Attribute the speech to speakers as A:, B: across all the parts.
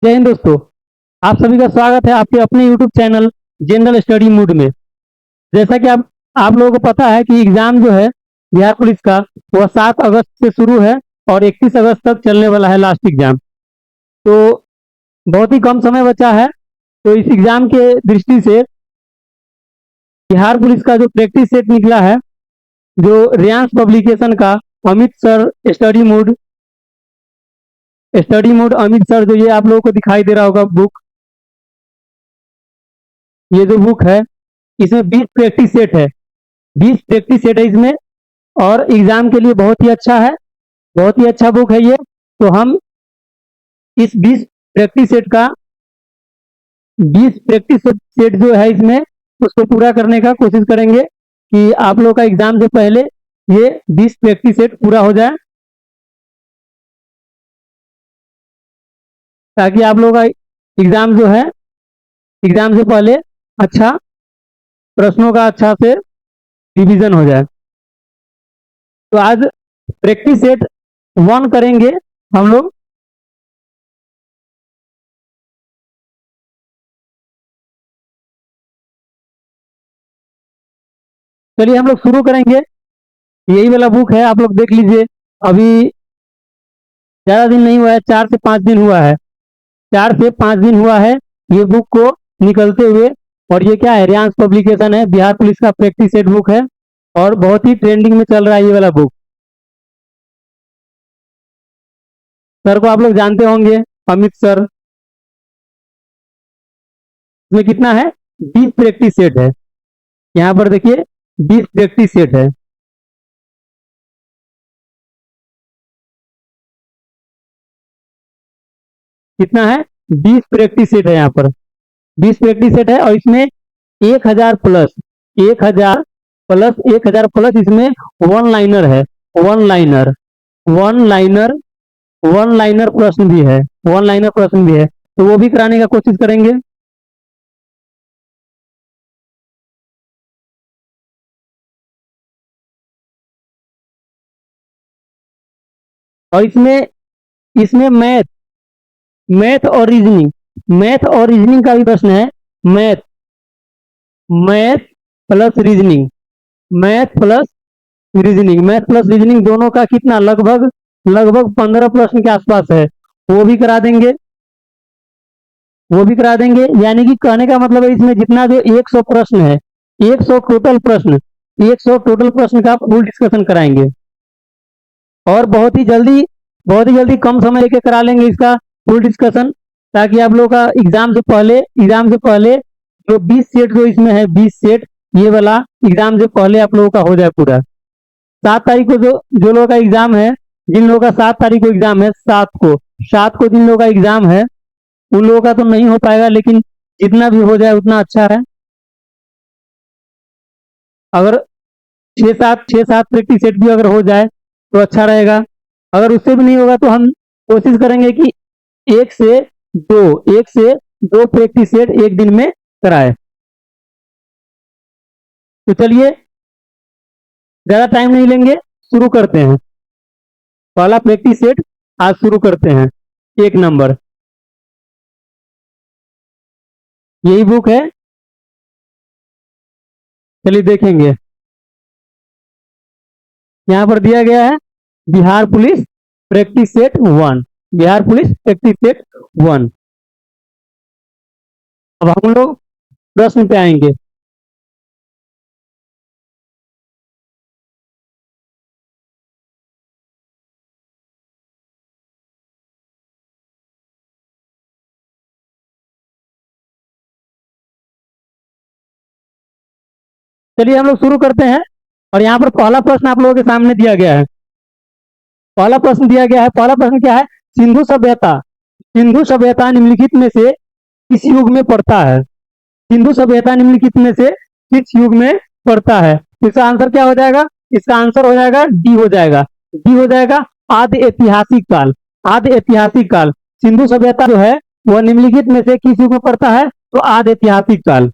A: जय हिंद दोस्तों। आप सभी का स्वागत है आपके अपने YouTube channel general study mood में। जैसा कि आप लोगों को पता है कि एग्जाम जो है बिहार पुलिस का वह 7 अगस्त से शुरू है और 31 अगस्त तक चलने वाला है लास्ट एग्जाम। तो बहुत ही कम समय बचा है। तो इस एग्जाम के दृष्टि से बिहार पुलिस का जो प्रैक्टिस सेट निकला है, जो रियांस पब्लिकेशन का Amit sir study mode Amit sir, जो ये आप लोगों को दिखाई दे रहा होगा बुक, ये जो बुक है इसमें 20 प्रैक्टिस सेट है इसमें। और एग्जाम के लिए बहुत ही अच्छा है, बहुत ही अच्छा बुक है ये। तो हम इस 20 प्रैक्टिस सेट जो है इसमें उसको पूरा करने का कोशिश करेंगे कि आप लोग का एग्जाम से पहले ये 20 प्रैक्टिस सेट पूरा हो जाए, ताकि आप लोग का एग्जाम जो है एग्जाम से पहले अच्छा प्रश्नों का अच्छा से रिवीजन हो जाए। तो आज प्रैक्टिस सेट 1 करेंगे हम लोग। चलिए हम लोग शुरू करेंगे। यही वाला बुक है, आप लोग देख लीजिए। अभी ज़्यादा दिन नहीं हुआ है, 4 से 5 दिन हुआ है। 4 से 5 दिन हुआ है ये बुक को निकलते हुए। और ये क्या है, रियांस पब्लिकेशन है, बिहार पुलिस का प्रैक्टिस सेट बुक है और बहुत ही ट्रेंडिंग में चल रहा है ये वाला बुक। सर को आप लोग जानते होंगे, अमित सर। इसमें कितना है, 20 प्रैक्टिस सेट है। यहाँ पर देखिए 20 प्रैक्टिस सेट है। कितना है, 20 प्रैक्टिस सेट है यहाँ पर। 20 प्रैक्टिस सेट है और इसमें 1000 प्लस 1000 प्लस इसमें वन लाइनर है। One liner one liner one liner प्रश्न भी है। वन लाइनर प्रश्न भी है, तो वो भी कराने का कोशिश करेंगे। और इसमें इसमें मैथ और रीजनिंग का भी प्रश्न है। Math math plus reasoning math plus math plus reasoning दोनों का कितना, लगभग लगभग 15 प्रश्न के आसपास है। वो भी करा देंगे वो भी करा देंगे। यानी कि कहने का मतलब है इसमें जितना जो 100 प्रश्न है, 100 टोटल प्रश्न 100 टोटल प्रश्न का फुल डिस्कशन कराएंगे। और बहुत ही जल्दी कम समय लेके करा लेंगे इसका फुल डिस्कशन, ताकि आप लोगों का एग्जाम से पहले जो 20 सेट जो इसमें है, 20 सेट, ये वाला एग्जाम से पहले आप लोगों का हो जाए पूरा। 7 तारीख को जो जो लोगों का एग्जाम है, जिन लोगों का 7 तारीख को एग्जाम है, 7 को जिन लोगों का एग्जाम है, उन लोगों का तो नहीं हो पाएगा, लेकिन जितना भी हो जाए उतना अच्छा है। अगर 6-7 प्रैक्टिस सेट भी अगर हो जाए तो अच्छा रहेगा। अगर उससे भी नहीं होगा तो हम कोशिश करेंगे कि एक से एक से दो प्रैक्टिस सेट एक दिन में कराए। तो चलिए ज्यादा टाइम नहीं लेंगे, शुरू करते हैं। पहला प्रैक्टिस सेट आज शुरू करते हैं। 1 नंबर, यही बुक है। चलिए देखेंगे। यहाँ पर दिया गया है Bihar police practice set 1। Bihar police practice set 1। अब हम लोग प्रश्न पे आएंगे। चलिए हम लोग शुरू करते हैं। और यहाँ पर पहला प्रश्न आप लोगों के सामने दिया गया है। पहला प्रश्न क्या है, सिंधु सभ्यता निम्नलिखित में से किस युग में पड़ता है। सिंधु सभ्यता निम्नलिखित में से किस युग में पड़ता है। इसका आंसर क्या हो जाएगा, इसका आंसर हो जाएगा डी हो जाएगा आद्य ऐतिहासिक काल। आद्य ऐतिहासिक काल, सिंधु सभ्यता जो है वह निम्नलिखित में से किस युग में पड़ता है, तो आद्य ऐतिहासिक काल।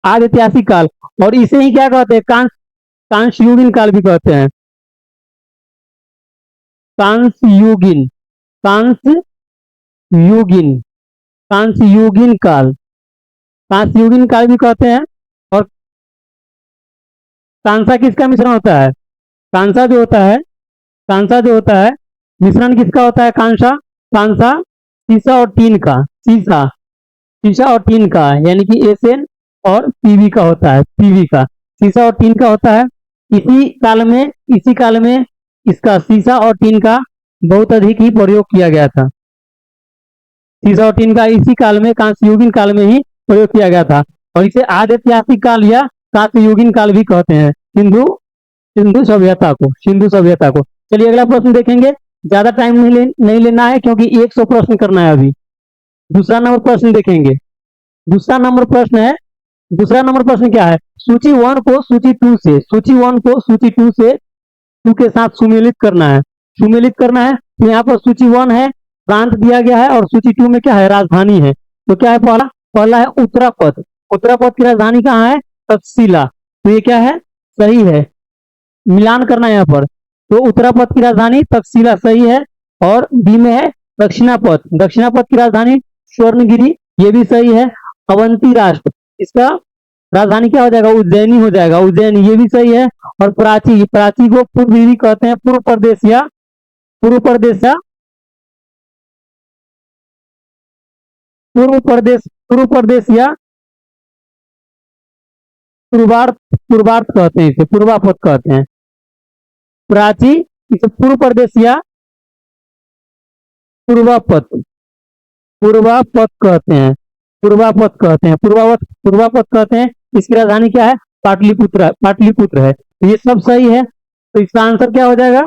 A: आद्य ऐतिहासिक काल। और इसे ही क्या कहते हैं, कांस्ययुगीन काल भी कहते हैं। कांस्ययुगीन युगिन, कांस्य युगिन काल, कांस्य युगिन काल भी कहते हैं। और कांसा किसका मिश्रण होता है? कांसा जो होता है, कांसा जो होता है मिश्रण किसका होता है? कांसा, कांसा सीसा और टीन का, सीसा, शीशा और टीन का, यानी कि एसएन और पीवी का होता है, पीवी का, शीशा और टीन का होता है। इसी काल में इसका शीशा और टीन का बहुत अधिक ही प्रयोग किया गया था। शीशा और टीन का इसी काल में, कांस्ययुगीन काल में ही प्रयोग किया गया था। और इसे आदि ऐतिहासिक काल या कांस्ययुगीन काल भी कहते हैं, सिंधु सिंधु सभ्यता को, सिंधु सभ्यता को। चलिए अगला प्रश्न देखेंगे। ज्यादा टाइम नहीं लेना है, क्योंकि 100 प्रश्न करना है अभी। दूसरा नंबर प्रश्न देखेंगे। दूसरा नंबर प्रश्न है, दूसरा नंबर प्रश्न क्या है? सूची 1 को सूची 2 से, सूची 1 को सूची 2 से 2 के साथ सुमेलित करना है, सुमेलित करना है। तो यहाँ पर सूची 1 है, प्रांत दिया गया है, और सूची 2 में क्या है? राजधानी है। तो क्या है? पहला पहला है उत्तरापद। उत्तरापद की राजधानी कहाँ है? तक्षशिला। तो ये क्या है? सही है, मिलान करना है यहाँ पर। तो उत्तरापद की राजधानी तक्षशिला सही है। और बी में है दक्षिणापद, दक्षिणापद की राजधानी स्वर्णगिरी, ये भी सही है। अवंती राष्ट्र, इसका राजधानी क्या हो जाएगा? उज्जैनी हो जाएगा, उज्जैनी, ये भी सही है। और प्राची, प्राची को पूर्व भी कहते हैं, पूर्व प्रदेश या पूर्व प्रदेश या पूर्व प्रदेश, पूर्व प्रदेश या पूर्वार्थ, पूर्वार्थ कहते हैं, इसे पूर्वापद कहते हैं। प्राची इसे पूर्व प्रदेश या पूर्वापद, पूर्वापद कहते हैं, पूर्वापद कहते हैं, पूर्वावत पूर्वापद कहते हैं। इसकी राजधानी क्या है? पाटलिपुत्र, पाटलिपुत्र है। तो ये सब सही है। तो इसका आंसर क्या हो जाएगा?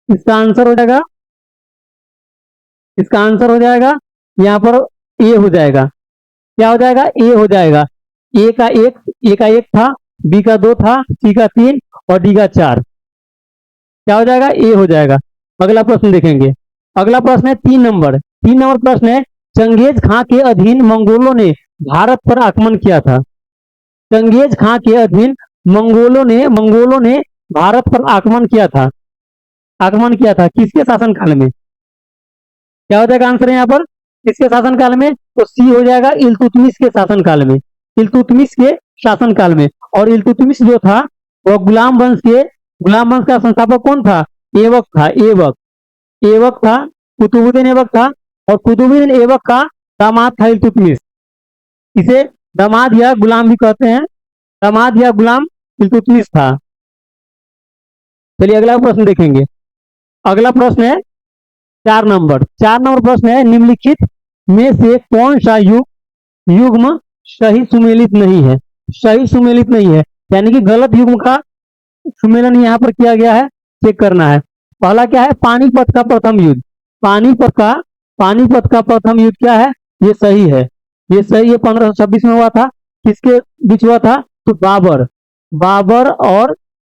A: इसका आंसर हो जाएगा, इसका आंसर हो जाएगा यहाँ पर ए हो जाएगा। क्या हो जाएगा? ए हो जाएगा। ए का एक, ए का एक था, बी का 2 था, सी का 3 और डी का 4। क्या हो जाएगा? ए हो जाएगा। अगला प्रश्न देखेंगे। अगला प्रश्न है 3 नंबर, 3 नंबर प्रश्न है, चंगेज खां के अधीन मंगोलों ने भारत पर आक्रमण किया था। चंगेज खां के अधीन मंगोलों ने भारत पर आक्रमण किया था। आक्रमण किया था किसके शासनकाल में? क्या हो जाएगा आंसर यहाँ पर? किसके शासनकाल में? तो सी हो जाएगा, इल्तुतमिश के शासनकाल में, इल्तुतमिश के शासनकाल में। और इल्तुतमिश जो था वह गुलाम वंश का संस्थापक कौन था? ऐबक था, ऐबक, ऐबक था, कुतुबुद्दीन ऐबक था। और कुतुबुद्दीन ऐबक का दामाद था इल्तुतमिश। इसे दामाद या गुलाम भी कहते हैं, दामाद या गुलाम इल्तुतमिश था। चलिए अगला प्रश्न देखेंगे। अगला प्रश्न है 4 नंबर, 4 नंबर प्रश्न है, निम्नलिखित में से कौन सा युग्म सही सुमेलित नहीं है? सही सुमेलित नहीं है, यानी कि गलत युग्म का सुमेलन यहाँ पर किया गया है, चेक करना है। पहला क्या है? पानीपत का प्रथम युद्ध, पानीपत का प्रथम युद्ध क्या है? ये सही है, ये सही है। 1526 में हुआ था। किसके बीच हुआ था? तो बाबर,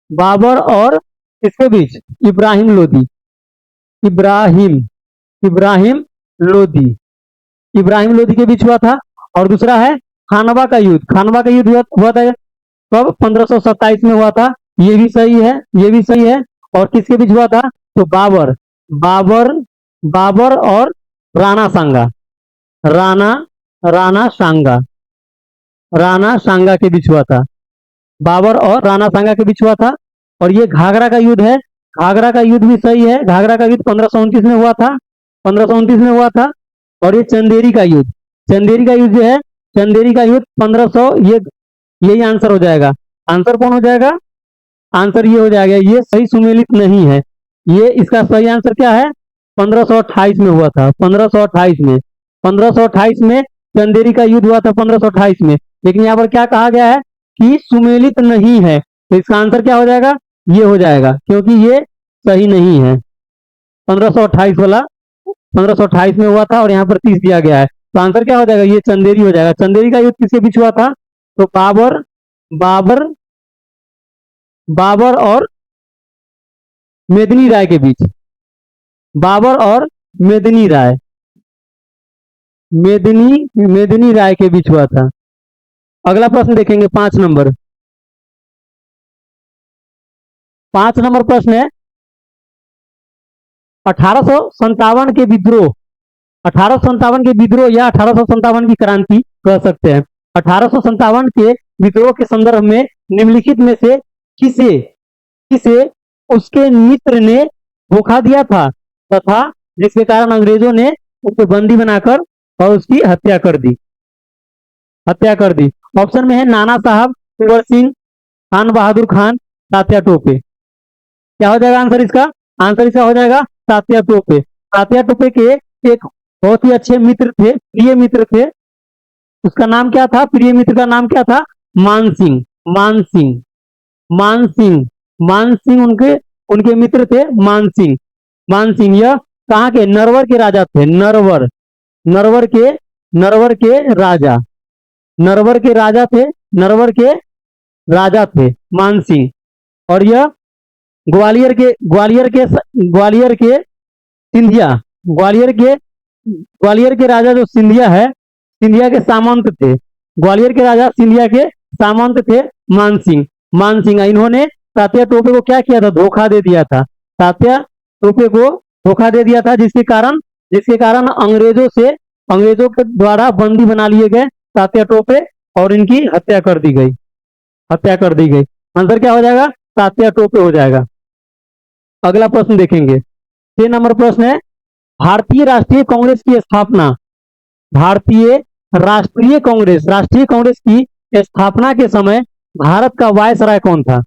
A: बाबर और किसके बीच? इब्राहिम लोदी, इब्राहिम इब्राहिम लोदी, इब्राहिम लोदी के बीच हुआ था। और दूसरा है खानवा का युद्ध, खानवा का युद्ध हुआ था कब? 1527 में हुआ था, ये भी सही है, ये भी सही है। और किसके बीच हुआ था? तो बाबर, बाबर बाबर और राणा सांगा, राणा राणा सांगा, राणा सांगा के बीच हुआ था। बाबर और राणा सांगा के बीच हुआ था। और ये घाघरा का युद्ध है, घाघरा का युद्ध भी सही है। घाघरा का युद्ध 1529 में हुआ था, 1529 में हुआ था। और ये चंदेरी का युद्ध, चंदेरी का युद्ध जो है, चंदेरी का युद्ध 1500, ये यही आंसर हो जाएगा। आंसर कौन हो जाएगा? आंसर ये हो जाएगा, ये सही सुमेलित नहीं है। ये इसका सही आंसर क्या है? 1528 में हुआ था, 1528 में, 1528 में चंदेरी का युद्ध हुआ था, 1528 में। लेकिन यहाँ पर क्या कहा गया है कि सुमेलित नहीं है। तो इसका आंसर क्या हो जाएगा? ये हो जाएगा, क्योंकि ये सही नहीं है। 1528 वाला 1528 में हुआ था और यहाँ पर 30 दिया गया है। तो आंसर क्या हो जाएगा? ये चंदेरी हो जाएगा। चंदेरी का युद्ध किसके बीच हुआ था? तो बाबर बाबर और मेदिनी राय के बीच, बाबर और मेदिनी राय, मेदिनी राय के बीच हुआ था। अगला प्रश्न देखेंगे 5 नंबर, 5 नंबर प्रश्न है, 1857 के विद्रोह, 1857 के विद्रोह या 1857 की क्रांति कह सकते हैं। 1857 के विद्रोह के संदर्भ में निम्नलिखित में से किसे किसे उसके मित्र ने धोखा दिया था तथा जिसके कारण अंग्रेजों ने उसे बंदी बनाकर और उसकी हत्या कर दी। ऑप्शन में है नाना साहब, कुंवर सिंह, खान बहादुर खान, तात्या टोपे। क्या हो जाएगा आंसर इसका? आंसर इसका हो जाएगा तात्या टोपे। तात्या टोपे के एक बहुत ही अच्छे मित्र थे, प्रिय मित्र थे। उसका नाम क्या था? प्रिय मित्र का नाम क्या था? मान सिंह। मान सिंह। मान सिंह। मान सिंह उनके उनके मित्र थे। मान सिंह। मान सिंह यह कहाँ के? नरवर के राजा थे। नरवर। नरवर के नरवर के राजा। नरवर के राजा थे। नरवर के राजा थे मान सिंह। और यह ग्वालियर के सिंधिया। ग्वालियर के राजा जो सिंधिया है, सिंधिया के सामंत थे। ग्वालियर के राजा सिंधिया के सामंत थे मान सिंह। मान सिंह इन्होंने तात्या टोपे को क्या किया था? धोखा दे दिया था। तात्या टोपे को धोखा दे दिया था, जिसके कारण अंग्रेजों के द्वारा बंदी बना लिए गए तात्या टोपे और इनकी हत्या कर दी गई। आंसर क्या हो जाएगा? तात्या टोपे हो जाएगा। अगला प्रश्न देखेंगे। 6 नंबर प्रश्न है, भारतीय राष्ट्रीय कांग्रेस की स्थापना। भारतीय राष्ट्रीय कांग्रेस की स्थापना के समय भारत का वायसराय कौन था?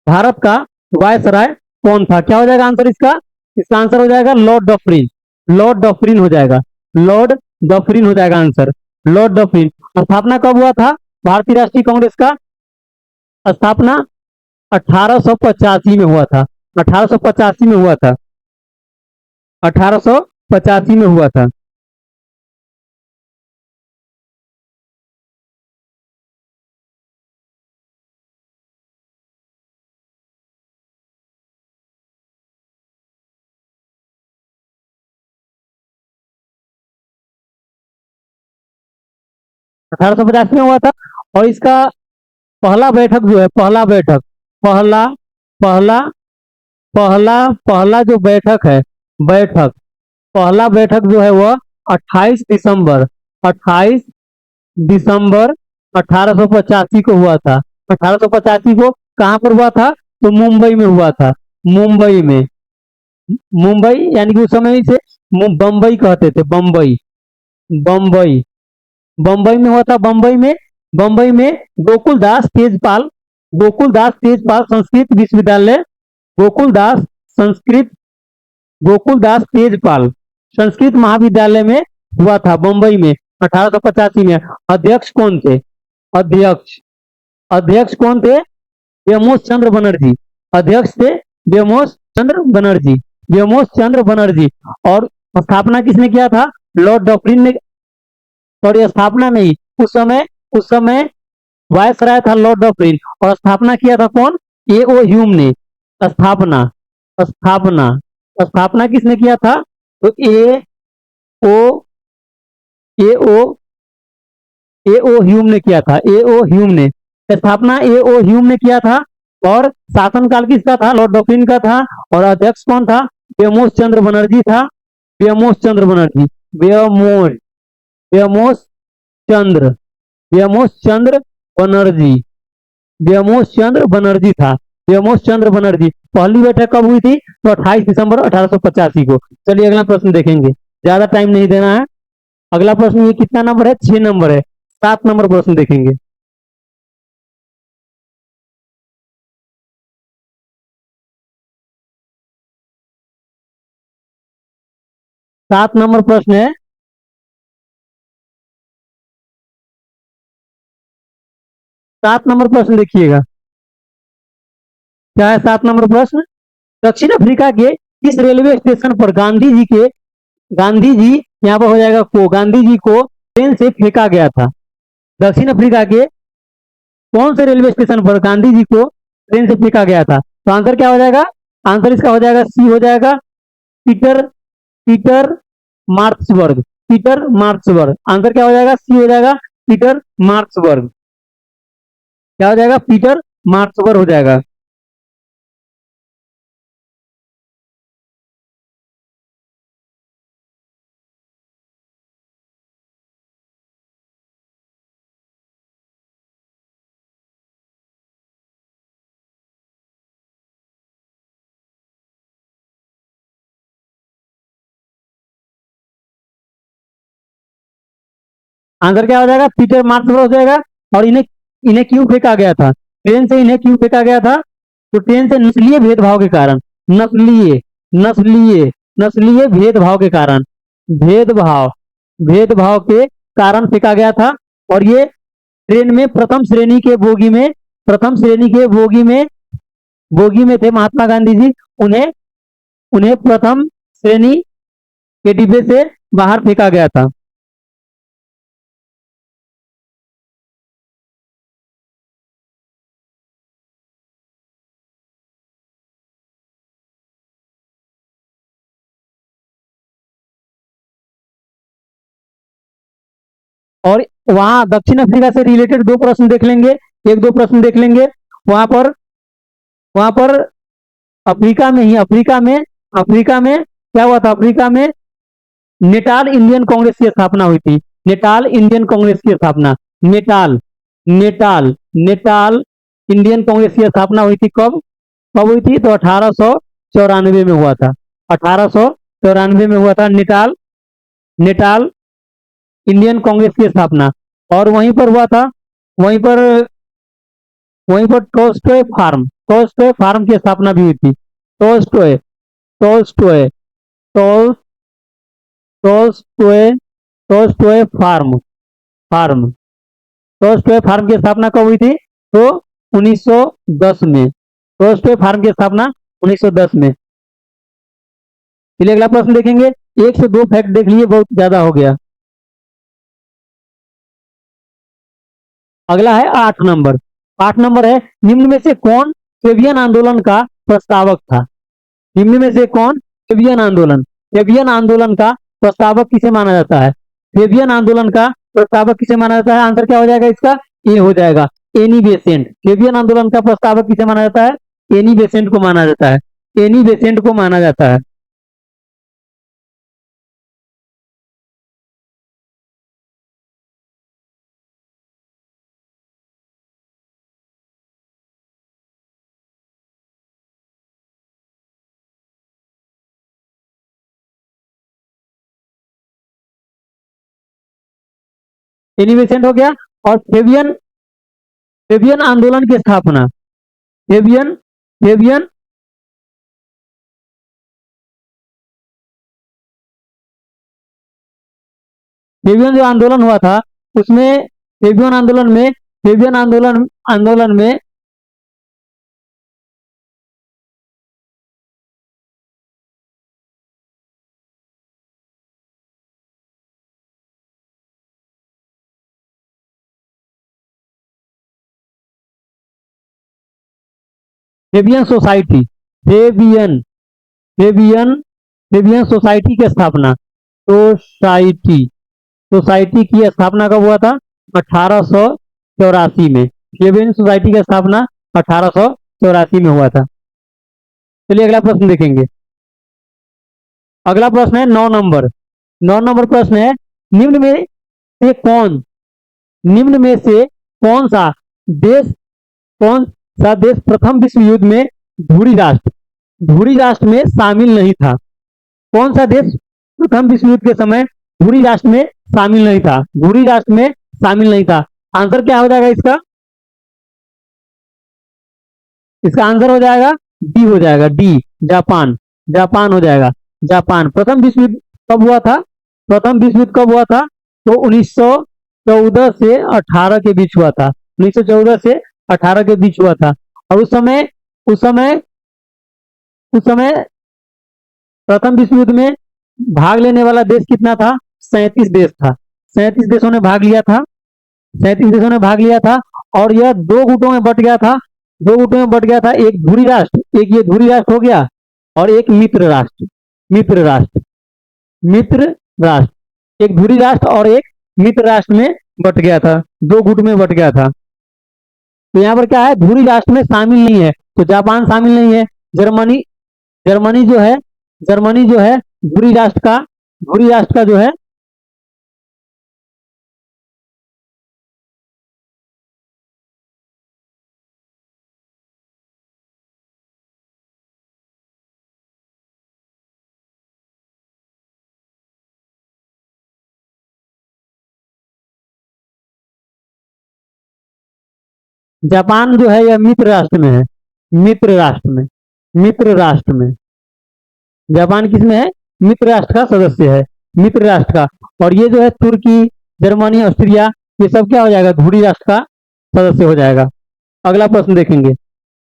A: भारत का वायसराय कौन था? क्या हो जाएगा आंसर इसका? इसका आंसर हो जाएगा लॉर्ड डफरिन। लॉर्ड डफरिन हो जाएगा। लॉर्ड डफरिन हो जाएगा आंसर। Lord Dufferin. स्थापना कब हुआ था भारतीय राष्ट्रीय कांग्रेस का? स्थापना 1885 में हुआ था। 1885 में हुआ था। 1885 में हुआ था। 1850 में हुआ था। और इसका पहला बैठक जो है, पहला पहला पहला पहला जो बैठक पहला बैठक जो है वह 28 दिसंबर 1885 को हुआ था। 1885 को कहाँ पर हुआ था? तो मुंबई में हुआ था। मुंबई में। मुंबई यानी कि उस समय से बम्बई कहते थे। बम्बई। बम्बई। बम्बई में हुआ था। बम्बई में गोकुलदास तेजपाल संस्कृत विश्वविद्यालय। गोकुलदास संस्कृत गोकुलदास तेजपाल संस्कृत महाविद्यालय में हुआ था बम्बई में 1885 में। अध्यक्ष कौन थे? अध्यक्ष अध्यक्ष कौन थे? व्योमोश चंद्र बनर्जी। अध्यक्ष थे व्योमोश चंद्र बनर्जी। और स्थापना किसने किया था? लॉर्ड डफरिन ने। सॉरी, स्थापना नहीं। उस समय वायसराय था लॉर्ड डफरिन और स्थापना किया था कौन? ए ओ ह्यूम ने। स्थापना स्थापना स्थापना किसने किया था? तो ओ ए ओ ए ओ ह्यूम ने किया था। ए ओ ह्यूम ने स्थापना ए ओ ह्यूम ने किया था। और शासनकाल किसका था? लॉर्ड डफरिन का था। और अध्यक्ष कौन था? व्योमोश चंद्र बनर्जी था। व्योमोश चंद्र बनर्जी। व्योमोश व्योमोश चंद्र व्योमोश चंद्र बनर्जी। व्योमोश चंद्र बनर्जी था। व्योमोश चंद्र बनर्जी। पहली बैठक कब हुई थी? तो 28 दिसंबर 1885 को। चलिए अगला प्रश्न देखेंगे, ज्यादा टाइम नहीं देना है। अगला प्रश्न ये कितना नंबर है? 6 नंबर है। 7 नंबर प्रश्न देखेंगे। 7 नंबर प्रश्न है। 7 नंबर प्रश्न देखिएगा। क्या है 7 नंबर प्रश्न? दक्षिण अफ्रीका के किस रेलवे स्टेशन पर गांधी जी यहाँ पर हो जाएगा को गांधी जी को ट्रेन से फेंका गया था? दक्षिण अफ्रीका के कौन से रेलवे स्टेशन पर गांधी जी को ट्रेन से फेंका गया था? तो आंसर क्या हो जाएगा? आंसर इसका हो जाएगा सी हो जाएगा। Peter Peter Marksburg. Peter Marksburg. Answer क्या हो जाएगा? सी हो जाएगा। Peter Marksburg. क्या हो जाएगा? पीटर मार्क्सबर्ग हो जाएगा। आंसर क्या हो जाएगा, पीटर मार्च पर हो जाएगा। और इन्हें इन्हें क्यों फेंका गया था, ट्रेन से इन्हें क्यों फेंका गया था, तो ट्रेन से नस्लीय भेदभाव के कारण, नस्लीय नस्लीय नस्लीय भेदभाव के कारण, भेदभाव भेदभाव के कारण फेंका गया था। और ये ट्रेन में प्रथम श्रेणी के बोगी में, प्रथम श्रेणी के बोगी में थे महात्मा गांधी जी। उन्हें उन्हें प्रथम श्रेणी के डिब्बे से बाहर फेंका गया था। और वहां दक्षिण अफ्रीका से रिलेटेड दो प्रश्न देख लेंगे, एक दो प्रश्न देख लेंगे। वहां पर वहां पर अफ्रीका में क्या हुआ था, अफ्रीका में नेटाल इंडियन कांग्रेस की स्थापना हुई थी। नेटाल इंडियन कांग्रेस की स्थापना, Natal Natal Natal Indian Congress की स्थापना हुई थी कब, कब हुई थी, तो 1894 में हुआ था। 1894 में हुआ था नेटाल नेटाल इंडियन कांग्रेस की स्थापना। और वहीं पर हुआ था, वहीं पर वहीं पर टोल्स्टॉय फार्म की स्थापना भी हुई थी। Tolstoy Tolstoy toll Tolstoy Tolstoy farm Tolstoy farm की स्थापना कब हुई थी, तो 1910 में। टोल्स्टॉय फार्म की स्थापना 1910 में। चलिए अगला प्रश्न देखेंगे। एक से दो फैक्ट देख लिए, बहुत ज्यादा हो गया। अगला है 8 नंबर। 8 नंबर है, निम्न में से कौन फेबियन आंदोलन का प्रस्तावक था। निम्न में से कौन फेबियन आंदोलन का प्रस्तावक किसे माना जाता है, फेबियन आंदोलन का प्रस्तावक किसे माना जाता है। आंसर क्या हो जाएगा इसका, ए हो जाएगा, एनी बेसेंट। फेबियन आंदोलन का प्रस्तावक किसे माना जाता है, एनी बेसेंट को माना जाता है, एनी बेसेंट को माना जाता है। एनी बेसेंट हो गया। और फेबियन आंदोलन की स्थापना, फेबियन फेबियन फेबियन जो आंदोलन हुआ था उसमें, फेबियन आंदोलन में फेबियन आंदोलन में Fabian society Fabian Fabian Fabian society की स्थापना, सोसाइटी सोसाइटी की स्थापना कब हुआ था, 1884 में। फेबियन सोसाइटी की स्थापना 1884 में हुआ था। चलिए अगला प्रश्न देखेंगे। अगला प्रश्न है 9 नंबर। 9 नंबर प्रश्न है, निम्न में से कौन निम्न में से कौन सा देश कौन सा देश प्रथम विश्व युद्ध में धुरी राष्ट्र में शामिल नहीं था। कौन सा देश प्रथम विश्व युद्ध के समय धुरी राष्ट्र में शामिल नहीं था, धुरी राष्ट्र में शामिल नहीं था। आंसर क्या हो जाएगा इसका, इसका आंसर हो जाएगा डी, हो जाएगा डी, जापान। जापान हो जाएगा, जापान। प्रथम विश्व युद्ध कब हुआ था, प्रथम विश्व युद्ध कब हुआ था, तो 1914 से 18 के बीच हुआ था। 1914 से 18 के बीच हुआ था। और उस समय उस समय प्रथम विश्व युद्ध में भाग लेने वाला देश कितना था, 37 देश था। 37 देशों ने भाग लिया था, 37 देशों ने भाग लिया था। और यह दो गुटों में बट गया था, दो गुटों में बट गया था। एक धुरी राष्ट्र, एक ये धुरी राष्ट्र हो गया, और एक मित्र राष्ट्र, मित्र राष्ट्र मित्र राष्ट्र एक धुरी राष्ट्र और एक मित्र राष्ट्र में बट गया था, दो गुट में बट गया था। तो यहाँ पर क्या है, धुरी राष्ट्र में शामिल नहीं है, तो जापान शामिल नहीं है। जर्मनी जर्मनी जो है जर्मनी जो है धुरी राष्ट्र का जो है जापान जो है यह मित्र राष्ट्र में है, मित्र राष्ट्र में, मित्र राष्ट्र में। जापान किसमें है? मित्र राष्ट्र का सदस्य है, मित्र राष्ट्र का। और ये जो है तुर्की, जर्मनी, ऑस्ट्रिया, ये सब क्या हो जाएगा? धुरी राष्ट्र का सदस्य हो जाएगा। अगला प्रश्न देखेंगे।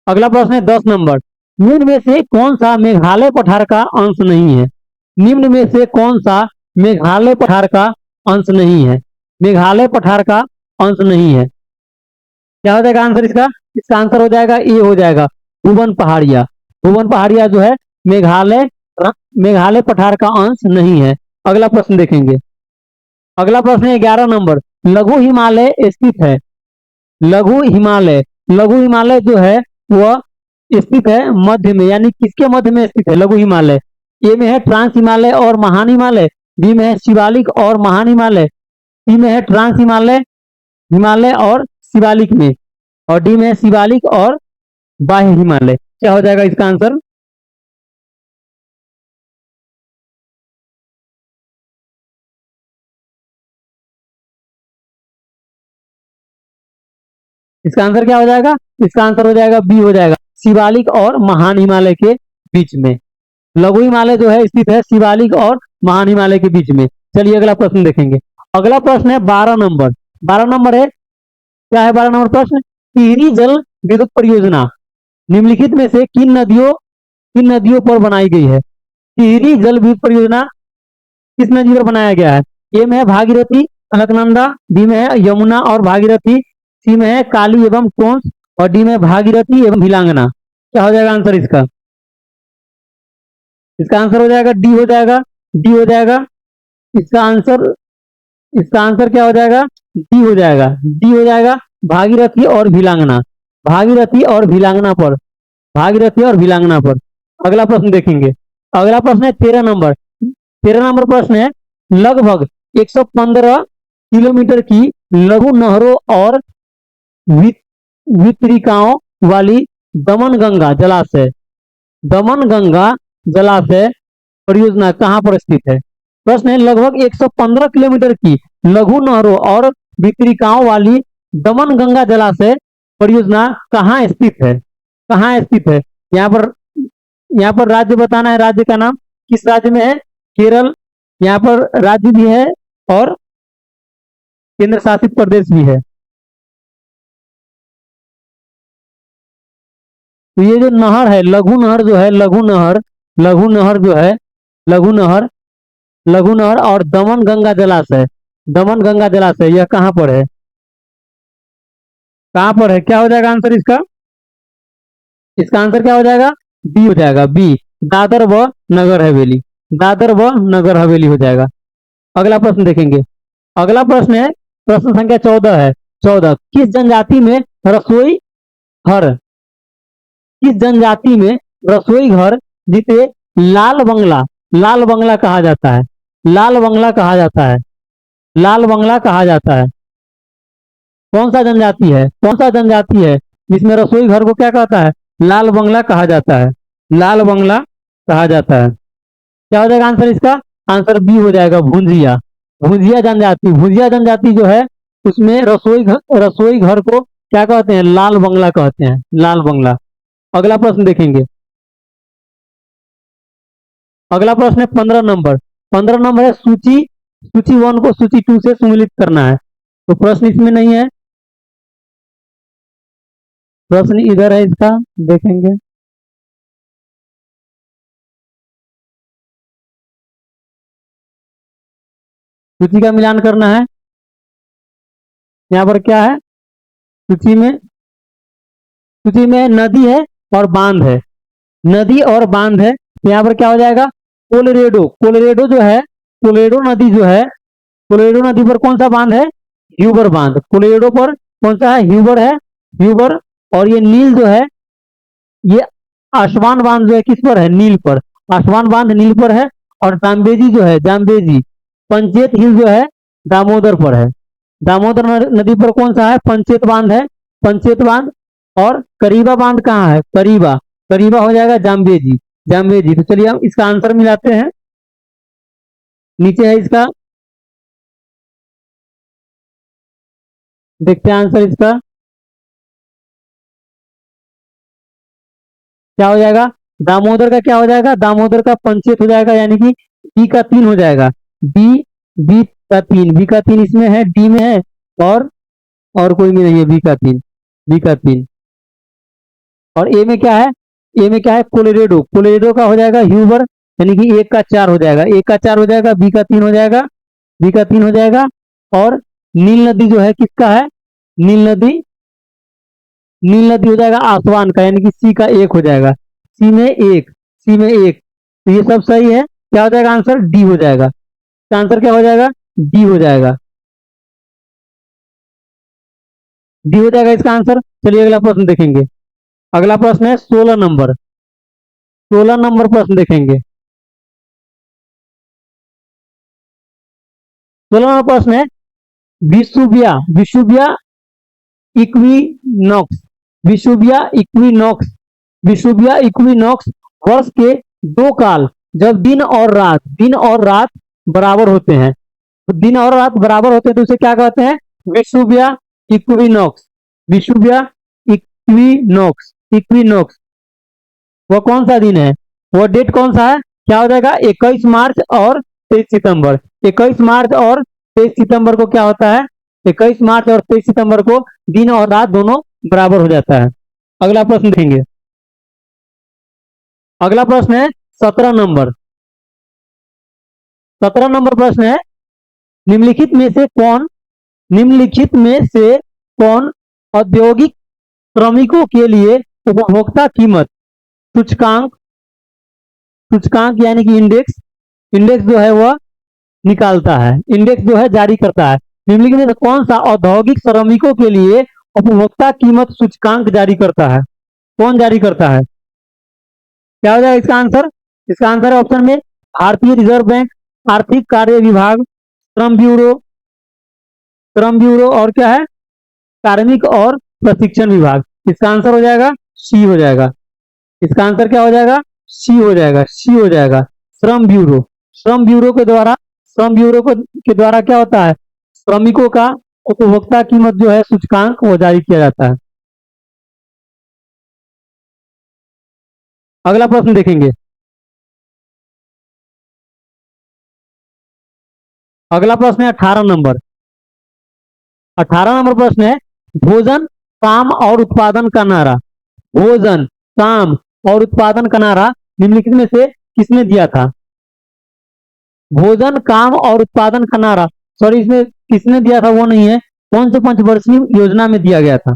A: अगला प्रश्न है 10 नंबर। निम्न में से कौन सा मेघालय पठार का अंश नहीं है? निम्न में से कौन सा मेघालय पठार का अंश नहीं है? मेघालय पठार का अंश नहीं है। क्या हो जाएगा आंसर इसका? इसका आंसर हो जाएगा ए, हो जाएगा भुवन पहाड़िया। भुवन पहाड़िया जो है मेघालय मेघालय पठार का अंश नहीं है। अगला प्रश्न देखेंगे। अगला प्रश्न है 11 नंबर। लघु हिमालय स्थित है, लघु हिमालय, लघु हिमालय जो है वह स्थित है मध्य में, यानी किसके मध्य में स्थित है लघु हिमालय? ए में है ट्रांस हिमालय और महान हिमालय, बी में है शिवालिक और महान हिमालय, सी में है ट्रांस हिमालय, हिमालय और शिवालिक में, और डी में है शिवालिक और बाह्य हिमालय। क्या हो जाएगा इसका आंसर? इसका आंसर क्या हो जाएगा? इसका आंसर हो जाएगा बी, हो जाएगा शिवालिक और महान हिमालय के बीच में। लघु हिमालय जो है स्थित है शिवालिक और महान हिमालय के बीच में। चलिए अगला प्रश्न देखेंगे। अगला प्रश्न है 12 नंबर। 12 नंबर है, क्या है 12 नंबर प्रश्न? टिहरी जल विद्युत परियोजना निम्नलिखित में से किन नदियों पर बनाई गई है? टिहरी जल विद्युत परियोजना किस नदी पर बनाया गया है? ए में है भागीरथी, अलकनंदा, बी में है यमुना और भागीरथी, सी में है काली एवं टोंस, और डी में भागीरथी एवं भिलांगना। क्या हो जाएगा आंसर इसका? इसका आंसर हो जाएगा डी, हो जाएगा डी, हो जाएगा इसका आंसर। इसका आंसर क्या हो जाएगा? डी हो जाएगा, डी हो जाएगा भागीरथी और भिलांगना, भागीरथी और भिलांगना पर, भागीरथी और भिलांगना पर। अगला प्रश्न देखेंगे। अगला प्रश्न है 13 नंबर। 13 नंबर प्रश्न है, लगभग 115 किलोमीटर की लघु नहरों और वितरिकाओं वाली दमन गंगा जलाशय, दमन गंगा जलाशय परियोजना कहाँ पर स्थित है? प्रश्न है लगभग 115 किलोमीटर की लघु नहरों और वितरिकाओं वाली दमन गंगा जलाशय परियोजना कहाँ स्थित है? कहाँ स्थित है? यहाँ पर, यहाँ पर राज्य बताना है, राज्य का नाम। किस राज्य में है? केरल, यहाँ पर राज्य भी है और केंद्र शासित प्रदेश भी है। तो ये जो नहर है, लघु नहर जो है, लघु नहर, लघु नहर जो है, लघु नहर, लघु नहर और दमन गंगा जलाशय, दमन गंगा जलाशय, यह कहाँ पर है? कहाँ पर है? क्या हो जाएगा आंसर इसका? इसका आंसर क्या हो जाएगा? बी हो जाएगा, बी, दादर व नगर हवेली, दादर व नगर हवेली हो जाएगा। अगला प्रश्न देखेंगे। अगला प्रश्न है, प्रश्न संख्या 14 है। 14, किस जनजाति में रसोई घर, किस जनजाति में रसोई घर जिसे लाल बंगला, लाल बंगला कहा जाता है, लाल बंगला कहा जाता है, लाल बंगला कहा जाता है? कौन सा जनजाति है, कौन सा जनजाति है जिसमें रसोई घर को क्या कहता है? लाल बंगला कहा जाता है, लाल बंगला कहा जाता है। क्या हो जाएगा आंसर इसका? आंसर बी हो जाएगा, भुंजिया, भुंजिया जनजाति, भुंजिया जनजाति जो है उसमें रसोई घर को क्या कहते हैं? लाल बंगला कहते हैं, लाल बंगला। अगला प्रश्न देखेंगे। अगला प्रश्न है 15 नंबर। 15 नंबर है, सूची सूची 1 को सूची 2 से सम्मिलित करना है। तो प्रश्न इसमें नहीं है, प्रश्न इधर है, इसका देखेंगे। सूची का मिलान करना है। यहाँ पर क्या है? सूची में, सूची में नदी है और बांध है, नदी और बांध है। तो यहाँ पर क्या हो जाएगा? कोलोरेडो, कोलोरेडो जो है, कोलोरेडो नदी जो है, कोलोरेडो नदी पर कौन सा बांध है? ह्यूबर बांध। कोलोरेडो पर कौन सा है? ह्यूबर है, ह्यूबर। और ये नील जो है, ये आसवान बांध जो है किस पर है? नील पर, आसवान बांध नील पर है। और जाम्बेजी जो है, जाम्बेजी, पंचेत हिल जो है दामोदर पर है। दामोदर नदी पर कौन सा है? पंचेत बांध है, पंचेत बांध। और करीबा बांध कहाँ है? करीबा, करीबा हो जाएगा जाम्बेजी, जाम्बेजी। तो चलिए हम इसका आंसर मिलाते हैं। नीचे है इसका, देखते हैं आंसर इसका। क्या हो जाएगा, दामोदर का क्या हो जाएगा, दामोदर का पंचेत हो जाएगा, यानी कि बी का 3 हो जाएगा। बी, बी का 3, बी का 3 इसमें है, डी में है, और कोई में नहीं है, बी का 3, बी का 3। और ए में क्या है, ए में क्या है, कोलोरेडो, कोलोरेडो का हो जाएगा ह्यूबर, यानी कि 1 का 4 हो जाएगा, 1 का 4 हो जाएगा, बी का 3 हो जाएगा, बी का 3 हो जाएगा। और नील नदी जो है किसका है, नील नदी, नील नदी हो जाएगा आसवान का, यानी कि सी का 1 हो जाएगा, सी में 1, सी में 1। तो ये सब सही है, क्या हो जाएगा आंसर, डी हो जाएगा। इसका आंसर क्या हो जाएगा, डी हो जाएगा, डी हो जाएगा इसका आंसर। चलिए अगला प्रश्न देखेंगे। अगला प्रश्न है 16 नंबर, 16 नंबर प्रश्न देखेंगे। 16 नंबर प्रश्न है, विषुविया, विषुविया इक्विनॉक्स, विषुविया इक्विनॉक्स, विषुविया इक्विनॉक्स वर्ष के 2 काल जब दिन और रात, दिन और रात बराबर होते हैं, तो दिन और रात बराबर होते हैं तो उसे क्या कहते हैं, विषुविया इक्विनॉक्स, विषुविया इक्विनॉक्स, इक्विनॉक्स। वो कौन सा दिन है, वो डेट कौन सा है, क्या हो जाएगा, 21 मार्च और 23 सितंबर, 21 मार्च और 23 सितंबर को क्या होता है, 21 मार्च और 23 सितंबर को दिन और रात दोनों बराबर हो जाता है। अगला प्रश्न देखेंगे। अगला प्रश्न है 17 नंबर, 17 नंबर प्रश्न है, निम्नलिखित में से कौन, निम्नलिखित में से कौन औद्योगिक श्रमिकों के लिए उपभोक्ता कीमत सूचकांक, सूचकांक यानी कि इंडेक्स, इंडेक्स जो है वह निकालता है, इंडेक्स जो है जारी करता है। निम्नलिखित में से कौन सा औद्योगिक श्रमिकों के लिए उपभोक्ता कीमत सूचकांक जारी करता है, कौन जारी करता है, क्या हो जाएगा इसका आंसर, इसका आंसर है ऑप्शन में भारतीय रिजर्व बैंक, आर्थिक कार्य विभाग, श्रम ब्यूरो, श्रम ब्यूरो और क्या है, कार्मिक और प्रशिक्षण विभाग। इसका आंसर हो जाएगा सी हो जाएगा, इसका आंसर क्या हो जाएगा, सी हो जाएगा, सी हो जाएगा, श्रम ब्यूरो। श्रम ब्यूरो के द्वारा, श्रम ब्यूरो के द्वारा क्या होता है, श्रमिकों का उपभोक्ता कीमत जो है सूचकांक वो जारी किया जाता है। अगला प्रश्न देखेंगे। अगला प्रश्न है 18 नंबर, 18 नंबर प्रश्न है, भोजन काम और उत्पादन का नारा, भोजन काम और उत्पादन का नारा निम्नलिखित में से किसने दिया था, भोजन काम और उत्पादन का नारा, सॉरी इसमें किसने दिया था वो नहीं है, कौन से पंचवर्षीय योजना में दिया गया था,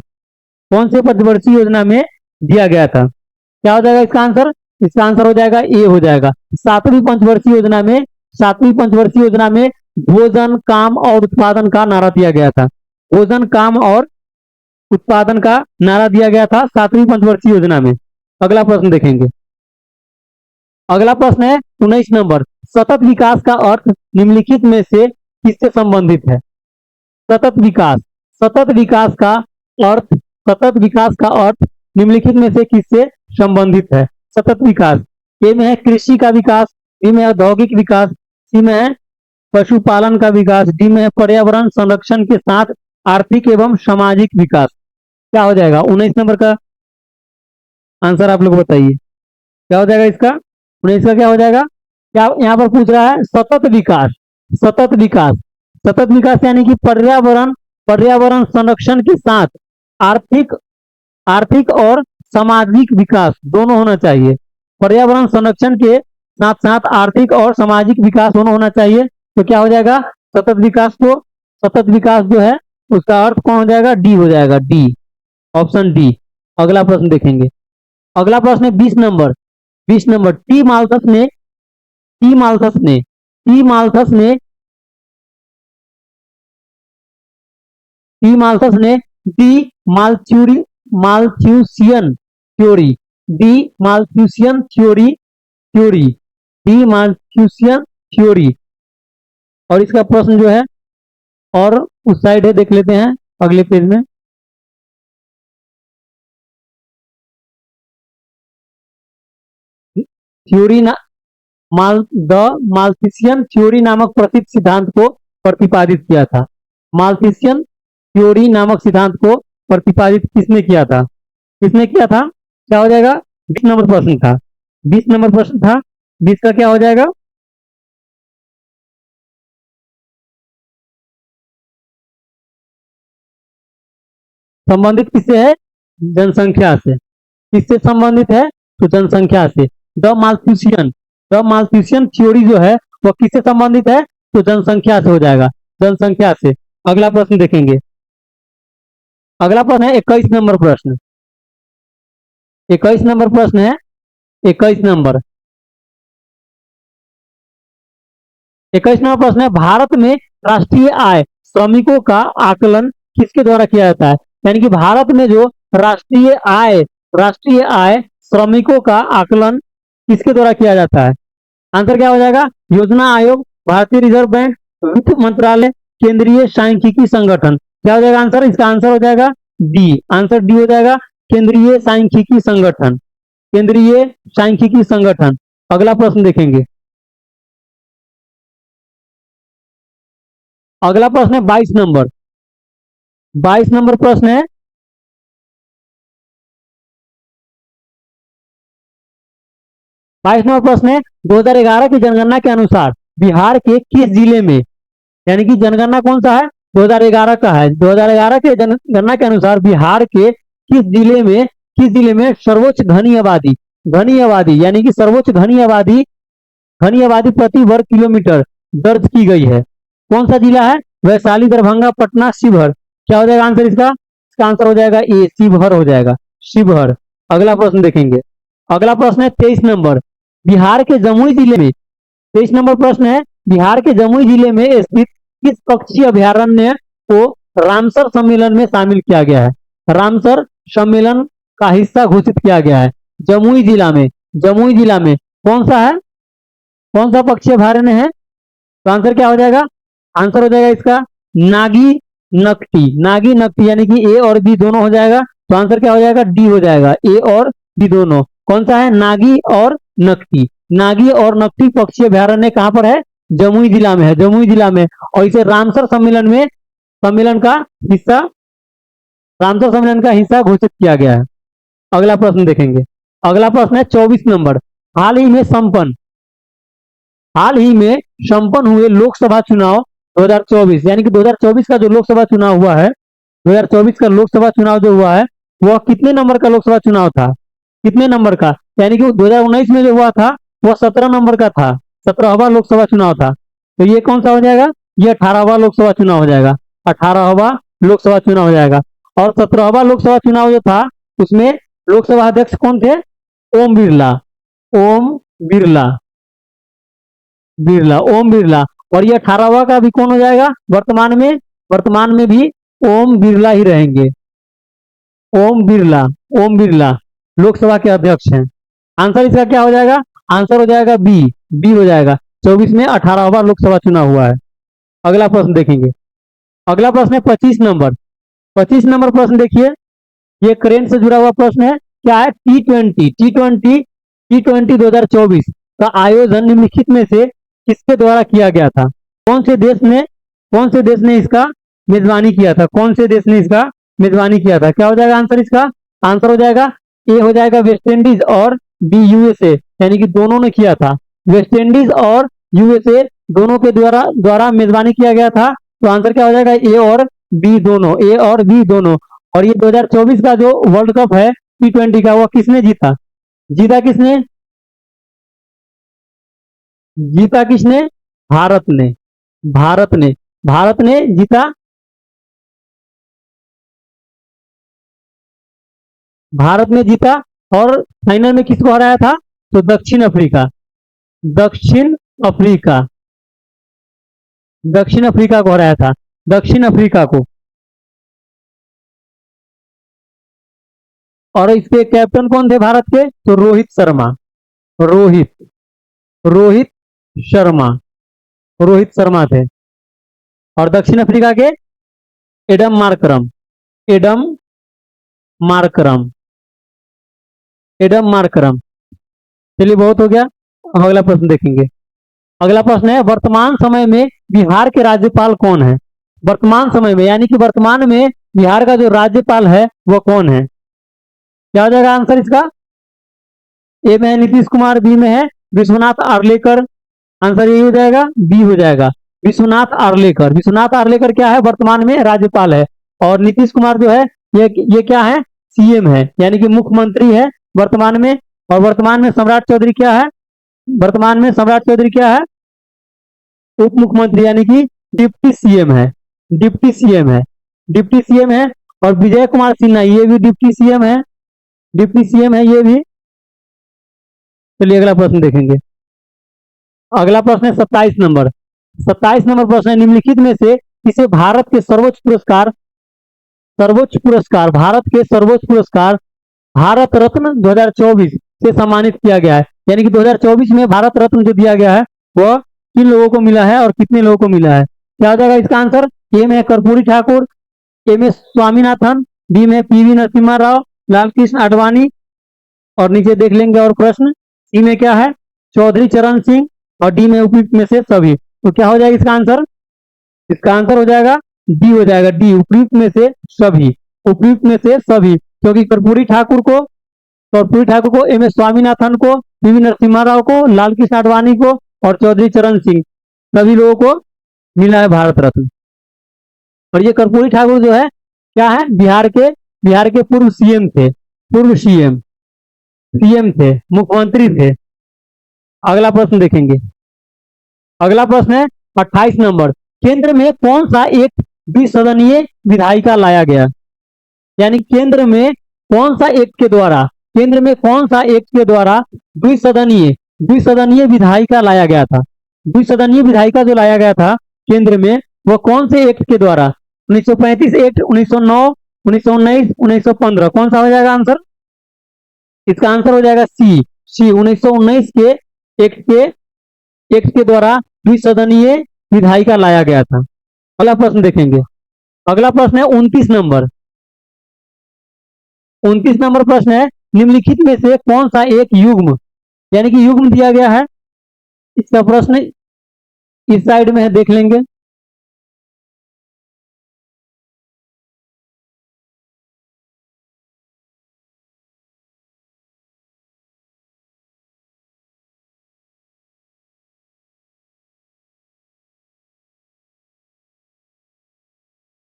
A: कौन से पंचवर्षीय योजना में दिया गया था, क्या हो जाएगा इसका आंसर, इसका आंसर हो जाएगा ए हो जाएगा, 7वीं पंचवर्षीय योजना में, 7वीं पंचवर्षीय योजना में भोजन काम और उत्पादन का नारा दिया गया था, भोजन काम और उत्पादन का नारा दिया गया था 7वीं पंचवर्षीय योजना में। अगला प्रश्न देखेंगे। अगला प्रश्न है 19 नंबर, सतत विकास का अर्थ निम्नलिखित में से किससे संबंधित है, सतत विकास, सतत विकास का अर्थ, सतत विकास का अर्थ निम्नलिखित में से किससे संबंधित है, सतत विकास, ए में है कृषि का विकास, बी में है औद्योगिक विकास, सी में है पशुपालन का विकास, डी में है पर्यावरण संरक्षण के साथ आर्थिक एवं सामाजिक विकास। क्या हो जाएगा 19 नंबर का आंसर आप लोग बताइए, क्या हो जाएगा इसका, 19 का क्या हो जाएगा, क्या यहाँ पर पूछ रहा है, सतत विकास, सतत विकास, सतत विकास यानी कि पर्यावरण, पर्यावरण संरक्षण के साथ आर्थिक, आर्थिक और सामाजिक विकास दोनों होना चाहिए, पर्यावरण संरक्षण के साथ साथ आर्थिक और सामाजिक विकास दोनों होना चाहिए। तो क्या हो जाएगा सतत विकास को, सतत विकास जो है उसका अर्थ कौन हो जाएगा, डी हो जाएगा, डी, ऑप्शन डी। अगला प्रश्न देखेंगे। अगला प्रश्न है 20 नंबर, 20 नंबर, टी माल्थस ने, टी माल्थस ने, टी माल्थस ने, टी माल्थस ने डी माल्थ्यूरी, Malthusian theory, the Malthusian theory, theory, the Malthusian theory. और इसका प्रश्न जो है और उस साइड है, देख लेते हैं अगले पेज में। थ्योरी ना, द माल्थीसियन थ्योरी नामक प्रसिद्ध सिद्धांत को प्रतिपादित किया था, माल्थीसियन थ्योरी नामक सिद्धांत को प्रतिपादित किसने किया था, किसने किया था, क्या हो जाएगा 20 नंबर प्रश्न था, 20 नंबर प्रश्न था। 20 का क्या हो जाएगा? संबंधित किससे है? जनसंख्या से। किससे संबंधित है? तो जनसंख्या से। द मालथ्यूसियन, द मालथ्यूसियन थ्योरी जो है वो किससे संबंधित है? तो जनसंख्या से हो जाएगा, जनसंख्या से। अगला प्रश्न देखेंगे। अगला प्रश्न है 21 नंबर प्रश्न। 21 नंबर प्रश्न है, 21 नंबर। 21 नंबर प्रश्न है, भारत में राष्ट्रीय आय श्रमिकों का आकलन किसके द्वारा किया जाता है? यानी कि भारत में जो राष्ट्रीय आय, राष्ट्रीय आय श्रमिकों का आकलन किसके द्वारा किया जाता है? आंसर क्या हो जाएगा? योजना आयोग, भारतीय रिजर्व बैंक, वित्त मंत्रालय, केंद्रीय सांख्यिकी संगठन। क्या हो जाएगा आंसर? इसका आंसर हो जाएगा डी। आंसर डी हो जाएगा, केंद्रीय सांख्यिकी संगठन, केंद्रीय सांख्यिकी संगठन। अगला प्रश्न देखेंगे। अगला प्रश्न है 22 नंबर। 22 नंबर प्रश्न है, 22 नंबर प्रश्न है, 2011 की जनगणना के अनुसार बिहार के किस जिले में, यानी कि जनगणना कौन सा है? 2011 का है। 2011 के जनगणना के अनुसार बिहार के किस जिले में, किस जिले में सर्वोच्च घनी आबादी, घनी आबादी यानी कि सर्वोच्च घनी आबादी, घनी आबादी प्रति वर्ग किलोमीटर दर्ज की गई है? कौन सा जिला है? वैशाली, दरभंगा, पटना, शिवहर। क्या हो जाएगा आंसर इसका? इसका आंसर हो जाएगा ए, शिवहर हो जाएगा, शिवहर। अगला प्रश्न देखेंगे। अगला प्रश्न है 23 नंबर। बिहार के जमुई जिले में, 23 नंबर प्रश्न है, बिहार के जमुई जिले में स्थित किस पक्षी अभयारण्य को रामसर सम्मेलन में शामिल किया गया है? रामसर सम्मेलन का हिस्सा घोषित किया गया है जमुई जिला में। जमुई जिला में कौन सा है? कौन सा पक्षी अभयारण्य है? तो आंसर क्या हो जाएगा? आंसर हो जाएगा इसका नागी नकटी, नागी नकटी यानी कि ए और बी दोनों हो जाएगा। तो आंसर क्या हो जाएगा? डी हो जाएगा, ए और बी दोनों। कौन सा है? नागी और नकटी। नागी और नकटी पक्षी अभयारण्य कहाँ पर है? जमुई जिला में है, जमुई जिला में। और इसे रामसर सम्मेलन में, सम्मेलन का हिस्सा, रामसर सम्मेलन का हिस्सा घोषित किया गया है। अगला प्रश्न देखेंगे। अगला प्रश्न है 24 नंबर। हाल ही में संपन्न, हाल ही में संपन्न हुए लोकसभा चुनाव 2024, यानी कि 2024 का जो लोकसभा चुनाव हुआ है, 2024 का लोकसभा चुनाव जो हुआ है वह कितने नंबर का लोकसभा चुनाव था? कितने नंबर का? यानी कि 2019 में जो हुआ था वह 17 नंबर का था, 17वां लोकसभा चुनाव था। तो ये कौन सा हो जाएगा? ये 18वां लोकसभा चुनाव हो जाएगा, 18वां लोकसभा चुनाव हो जाएगा। और 17वां लोकसभा चुनाव जो था उसमें लोकसभा अध्यक्ष कौन थे? ओम बिरला, ओम बिरला, बिरला, ओम बिरला। और ये 18वां का भी कौन हो जाएगा? वर्तमान में, वर्तमान में भी ओम बिरला ही रहेंगे, ओम बिरला, ओम बिरला लोकसभा के अध्यक्ष हैं। आंसर इसका क्या हो जाएगा? आंसर हो जाएगा बी, बी हो जाएगा। 24 में 18वां लोकसभा चुनाव हुआ है। अगला प्रश्न देखेंगे। अगला प्रश्न है 25 नंबर। 25 नंबर प्रश्न देखिए, ये करेंट से जुड़ा हुआ प्रश्न है। क्या है? टी ट्वेंटी 2024 का आयोजन निम्नलिखित में से किसके द्वारा किया गया था? कौन से देश ने, कौन से देश ने इसका मेजबानी किया था? कौन से देश ने इसका मेजबानी किया था? क्या हो जाएगा आंसर इसका? आंसर हो जाएगा ए हो जाएगा वेस्ट इंडीज और बी यूएसए, यानी कि दोनों ने किया था। वेस्ट इंडीज और यूएसए दोनों के द्वारा मेजबानी किया गया था। तो आंसर क्या हो जाएगा? ए और बी दोनों, ए और बी दोनों। और ये 2024 का जो वर्ल्ड कप है टी20 का, वो किसने जीता? जीता किसने? जीता किसने? भारत ने, भारत ने, भारत ने जीता, भारत ने जीता। और फाइनल में किसको हराया था? तो दक्षिण अफ्रीका, दक्षिण अफ्रीका, दक्षिण अफ्रीका को हराया था, दक्षिण अफ्रीका को। और इसके कैप्टन कौन थे भारत के? तो रोहित शर्मा, रोहित, रोहित शर्मा, रोहित शर्मा थे। और दक्षिण अफ्रीका के Adam Markram, Adam Markram, Adam Markram. चलिए बहुत हो गया। अब अगला प्रश्न देखेंगे। अगला प्रश्न है, वर्तमान समय में बिहार के राज्यपाल कौन है? वर्तमान समय में यानी कि वर्तमान में बिहार का जो राज्यपाल है वो कौन है? क्या हो जाएगा आंसर इसका? ए में है नीतीश कुमार, बी में है विश्वनाथ आर्लेकर। आंसर यही हो जाएगा, बी हो जाएगा, विश्वनाथ आर्लेकर। विश्वनाथ आर्लेकर क्या है, वर्तमान में राज्यपाल है। और नीतीश कुमार जो है ये क्या है, सीएम है, यानी कि मुख्यमंत्री है वर्तमान में। और वर्तमान में सम्राट चौधरी क्या है, वर्तमान में सम्राट चौधरी क्या है, उप मुख्यमंत्री, यानी कि डिप्टी सीएम है, डिप्टी सीएम है, डिप्टी सीएम है। और विजय कुमार सिन्हा ये भी डिप्टी सीएम है, डिप्टी सीएम है ये भी। चलिए अगला प्रश्न देखेंगे। अगला प्रश्न है 27 नंबर। 27 नंबर प्रश्न है, निम्नलिखित में से इसे भारत के सर्वोच्च पुरस्कार, सर्वोच्च पुरस्कार, भारत के सर्वोच्च पुरस्कार भारत रत्न 2024 से सम्मानित किया गया है। यानी कि 2024 में भारत रत्न जो दिया गया है वह किन लोगों को मिला है और कितने लोगों को मिला है? क्या हो जाएगा इसका आंसर? ए में कर्पूरी ठाकुर, ए में स्वामीनाथन, बी में पीवी नरसिम्हा राव, लाल कृष्ण आडवाणी, और नीचे देख लेंगे और प्रश्न। सी में क्या है, चौधरी चरण सिंह, और डी में उपयुक्त में से सभी। तो क्या हो जाएगा इसका आंसर? इसका आंसर हो जाएगा डी, हो जाएगा डी, उपयुक्त में से सभी, उपयुक्त में से सभी। क्योंकि कर्पूरी ठाकुर को, एम एस स्वामीनाथन को, पीवी नरसिम्हा राव को, लाल कृष्ण आडवाणी को और चौधरी चरण सिंह, सभी लोगों को मिला है भारत रत्न। और ये कर्पूरी ठाकुर जो है क्या है, बिहार के पूर्व सीएम थे, पूर्व सीएम, सीएम थे, मुख्यमंत्री थे। अगला प्रश्न देखेंगे। अगला प्रश्न है 28 नंबर। केंद्र में कौन सा एक द्विसदनीय विधायिका लाया गया? यानी केंद्र में कौन सा एक के द्वारा, केंद्र में कौन सा एक के द्वारा द्विसदनीय विधायिका लाया गया था? द्विसदनीय विधायिका जो लाया गया था केंद्र में, वह कौन से एक्ट के द्वारा? 1935 एक्ट, 1909, 1919, 1915। कौन सा हो जाएगा आंसर? इसका आंसर हो जाएगा सी, 1919 के एक्ट के द्वारा द्विसदनीय विधायिका लाया गया था। अगला प्रश्न देखेंगे। अगला प्रश्न है 29 नंबर। 29 नंबर प्रश्न है, निम्नलिखित में से कौन सा एक युग्म, यानी कि युग्म दिया गया है, इसका प्रश्न इस साइड में है, देख लेंगे।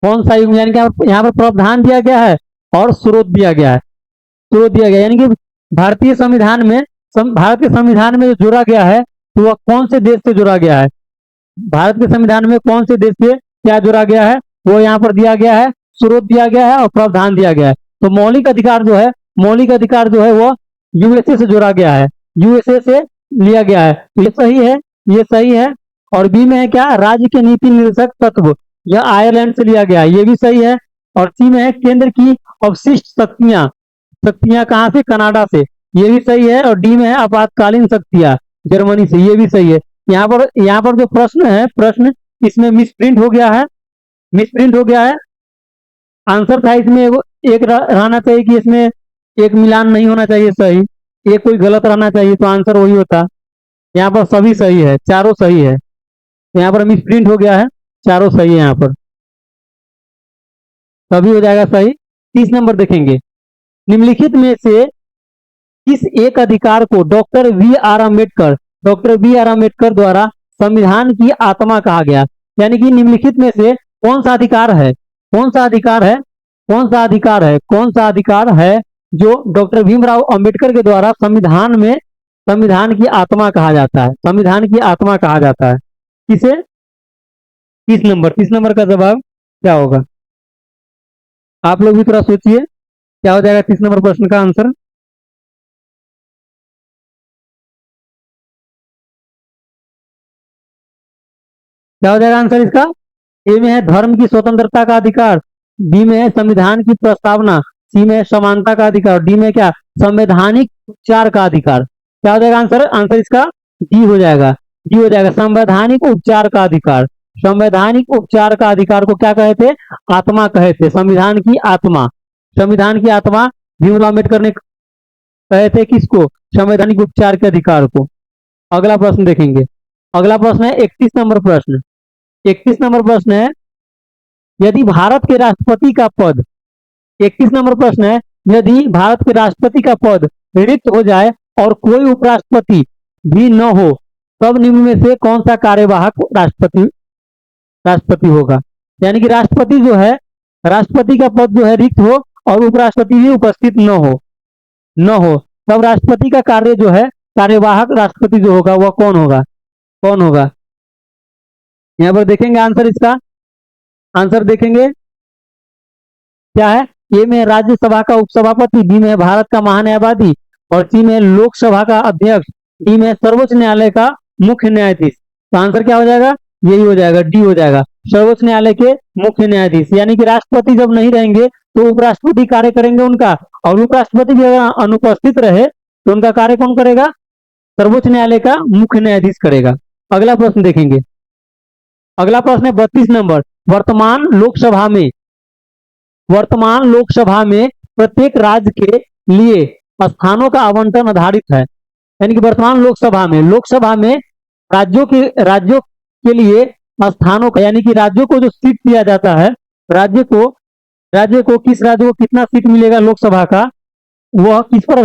A: कौन सा युग्म, यानी कि यहाँ पर प्रावधान दिया गया है और स्रोत दिया गया है, स्रोत दिया गया, यानी कि भारतीय संविधान में, भारत के संविधान में जो जोड़ा गया है तो वह कौन से देश से जोड़ा गया है? भारत के संविधान में कौन से देश से क्या जोड़ा गया है वो यहाँ पर दिया गया है, स्रोत दिया गया है और प्रावधान दिया गया है। तो मौलिक अधिकार जो है, मौलिक अधिकार जो है वो यूएसए से जोड़ा गया है, यूएसए से लिया गया है। तो ये सही है, ये सही है। और बी में है क्या, राज्य के नीति निर्देशक तत्व, यह आयरलैंड से लिया गया है, ये भी सही है। और सी में है केंद्र की अवशिष्ट शक्तियां, शक्तियां कहाँ से, कनाडा से, ये भी सही है। और डी में है आपातकालीन शक्तियां, जर्मनी से, ये भी सही है। यहाँ पर जो प्रश्न है, प्रश्न इसमें मिसप्रिंट हो गया है, मिसप्रिंट हो गया है। आंसर था इसमें एक रहना चाहिए कि इसमें एक मिलान नहीं होना चाहिए सही, एक कोई गलत रहना चाहिए तो आंसर वही होता। यहाँ पर सभी सही है, चारों सही है। यहाँ पर मिसप्रिंट हो गया है, चारों सही है, यहाँ पर सभी हो जाएगा सही। 30 नंबर देखेंगे। निम्नलिखित में से किस एक अधिकार को डॉक्टर वी आर अम्बेडकर द्वारा संविधान की आत्मा कहा गया? यानी कि निम्नलिखित में से कौन सा अधिकार है, कौन सा अधिकार है, कौन सा अधिकार है, कौन सा अधिकार है जो डॉक्टर भीमराव अंबेडकर के द्वारा संविधान में, संविधान की आत्मा कहा जाता है, संविधान की आत्मा कहा जाता है किसे? 30 नंबर, 30 नंबर का जवाब क्या होगा? आप लोग भी थोड़ा सोचिए, क्या हो जाएगा 30 नंबर प्रश्न का आंसर? क्या हो जाएगा आंसर इसका? ए में है धर्म की स्वतंत्रता का अधिकार, बी में है संविधान की प्रस्तावना, सी में है समानता का अधिकार, डी में क्या, संवैधानिक उपचार का अधिकार। क्या हो जाएगा आंसर? आंसर इसका डी हो जाएगा, डी हो जाएगा, संवैधानिक उपचार का अधिकार। संवैधानिक उपचार का अधिकार को क्या कहे थे? आत्मा कहे थे, संविधान की आत्मा, संविधान की आत्मा भीमराव अम्बेडकर ने कहे थे किसको? संवैधानिक उपचार के अधिकार को। अगला प्रश्न देखेंगे। अगला प्रश्न है 31 नंबर प्रश्न। 31 नंबर प्रश्न है, यदि भारत के राष्ट्रपति का पद, 31 नंबर प्रश्न है, यदि भारत के राष्ट्रपति का पद रिक्त हो जाए और कोई उपराष्ट्रपति भी न हो, तब निम्न में से कौन सा कार्यवाहक राष्ट्रपति राष्ट्रपति होगा? यानी कि राष्ट्रपति जो है, राष्ट्रपति का पद जो है रिक्त हो और उपराष्ट्रपति भी उपस्थित न हो, तब राष्ट्रपति का कार्य जो है, कार्यवाहक राष्ट्रपति जो होगा वह कौन होगा? यहाँ पर देखेंगे आंसर, इसका आंसर देखेंगे क्या है। ए में राज्यसभा का उपसभापति, बी में भारत का महान्यायवादी और सी में लोकसभा का अध्यक्ष, डी में सर्वोच्च न्यायालय का मुख्य न्यायाधीश। तो आंसर क्या हो जाएगा? यही हो जाएगा, डी हो जाएगा, सर्वोच्च न्यायालय के मुख्य न्यायाधीश। यानी कि राष्ट्रपति जब नहीं रहेंगे तो उपराष्ट्रपति कार्य करेंगे उनका, और उपराष्ट्रपति भी अगर अनुपस्थित रहे तो उनका कार्य कौन करेगा? सर्वोच्च न्यायालय का मुख्य न्यायाधीश करेगा। अगला प्रश्न देखेंगे। अगला प्रश्न है 32 नंबर। वर्तमान लोकसभा में प्रत्येक राज्य के लिए स्थानों का आवंटन आधारित है। यानी कि वर्तमान लोकसभा में राज्यों के लिए स्थानों का, यानी कि राज्यों को जो सीट दिया जाता है, राज्य को किस राज्य को कितना सीट मिलेगा लोकसभा का, वह किस पर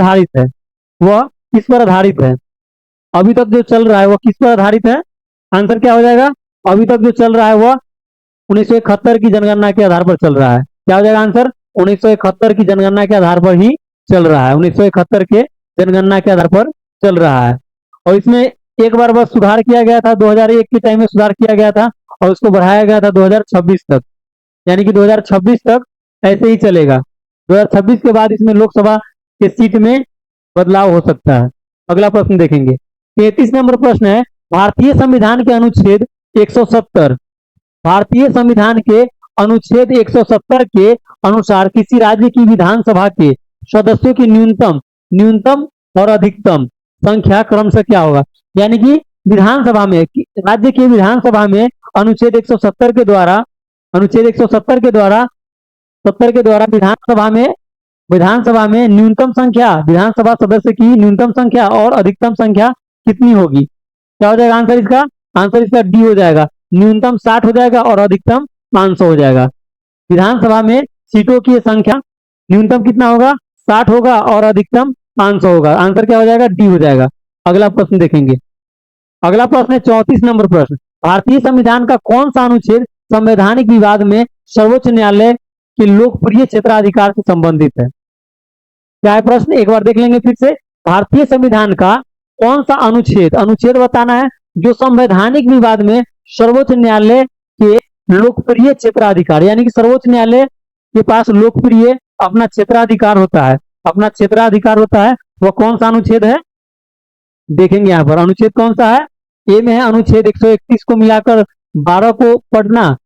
A: आधारित है? अभी तक जो चल रहा है वह किस पर आधारित है? आंसर क्या हो जाएगा? अभी तक जो चल रहा है वह 1971 की जनगणना के आधार पर चल रहा है। क्या हो जाएगा आंसर? 1971 की जनगणना के आधार पर ही चल रहा है। 1971 के जनगणना के आधार पर चल रहा है। और इसमें एक बार बस सुधार किया गया था, 2001 के टाइम में सुधार किया गया था और उसको बढ़ाया गया था 2026 तक। यानी कि 2026 तक ऐसे ही चलेगा। 2026 के बाद इसमें लोकसभा के सीट में बदलाव हो सकता है। अगला प्रश्न देखेंगे। 33 नंबर प्रश्न है, भारतीय संविधान के अनुच्छेद 170 के अनुसार किसी राज्य की विधानसभा के सदस्यों की न्यूनतम और अधिकतम संख्या क्रमशः क्या होगा? यानी कि विधानसभा में, राज्य की विधानसभा में अनुच्छेद 170 के द्वारा विधानसभा में न्यूनतम संख्या, विधानसभा सदस्य की न्यूनतम संख्या और अधिकतम संख्या कितनी होगी? क्या हो जाएगा आंसर इसका? आंसर इसका डी हो जाएगा, न्यूनतम 60 हो जाएगा और अधिकतम 500 हो जाएगा। विधानसभा में सीटों की संख्या न्यूनतम कितना होगा? 60 होगा और अधिकतम 500 होगा। आंसर क्या हो जाएगा? डी हो जाएगा। अगला प्रश्न देखेंगे। अगला प्रश्न है 34 नंबर प्रश्न। भारतीय संविधान का कौन सा अनुच्छेद संवैधानिक विवाद में सर्वोच्च न्यायालय के लोकप्रिय क्षेत्राधिकार से संबंधित है? क्या है प्रश्न? एक बार देख लेंगे फिर से। भारतीय संविधान का कौन सा अनुच्छेद बताना है जो संवैधानिक विवाद में सर्वोच्च न्यायालय के लोकप्रिय क्षेत्राधिकार, यानी कि सर्वोच्च न्यायालय के पास लोकप्रिय अपना क्षेत्राधिकार होता है, वह कौन सा अनुच्छेद है? देखेंगे यहाँ पर अनुच्छेद कौन सा है। ए में है अनुच्छेद 131 को मिलाकर 12 को पढ़ना,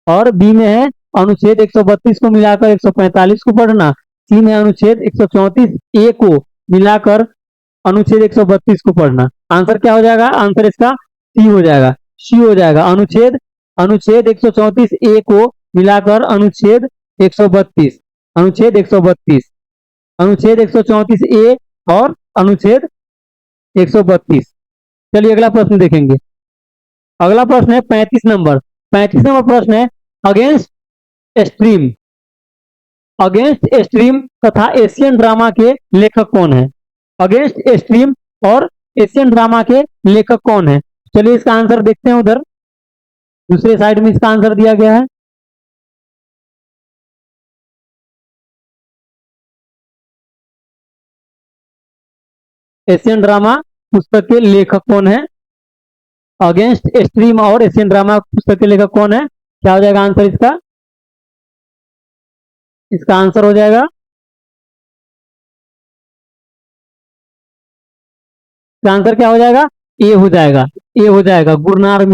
A: और बी में है अनुच्छेद 132 को मिलाकर 145 को पढ़ना, सी में अनुच्छेद 134 ए को मिलाकर अनुच्छेद 132 को पढ़ना। आंसर क्या हो जाएगा? आंसर इसका सी हो जाएगा, अनुच्छेद 134 ए को मिलाकर अनुच्छेद 132 ए और अनुच्छेद 132। चलिए अगला प्रश्न देखेंगे। अगला प्रश्न है 35 नंबर प्रश्न है, अगेंस्ट स्ट्रीम तथा एशियन ड्रामा के लेखक कौन है? अगेंस्ट स्ट्रीम और एशियन ड्रामा के लेखक कौन है? चलिए इसका आंसर देखते हैं। उधर दूसरे साइड में इसका आंसर दिया गया है। एशियन ड्रामा पुस्तक के लेखक कौन है? अगेंस्ट स्ट्रीम और एशियन ड्रामा पुस्तक के लेखक कौन है? क्या हो जाएगा आंसर इसका? इसका आंसर हो जाएगा, इसका आंसर क्या हो जाएगा? ए हो जाएगा, गुरनार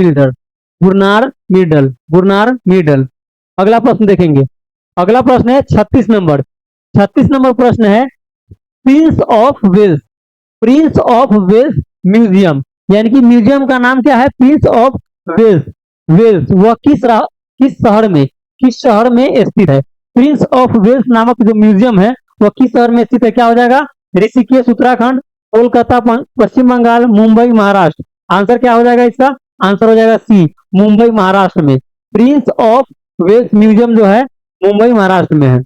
A: मिडल। अगला प्रश्न देखेंगे। अगला प्रश्न है 36 नंबर प्रश्न है, प्रिंस ऑफ वेल्स म्यूजियम, यानी कि म्यूजियम का नाम क्या है? Prince of Wales. वह किस शहर में स्थित है? प्रिंस ऑफ वेल्स नामक जो म्यूजियम है वह किस शहर में स्थित है? क्या हो जाएगा? ऋषिकेश उत्तराखंड, कोलकाता पश्चिम बंगाल, मुंबई महाराष्ट्र। आंसर क्या हो जाएगा इसका? आंसर हो जाएगा सी, मुंबई महाराष्ट्र में। प्रिंस ऑफ वेल्स म्यूजियम जो है मुंबई महाराष्ट्र में है।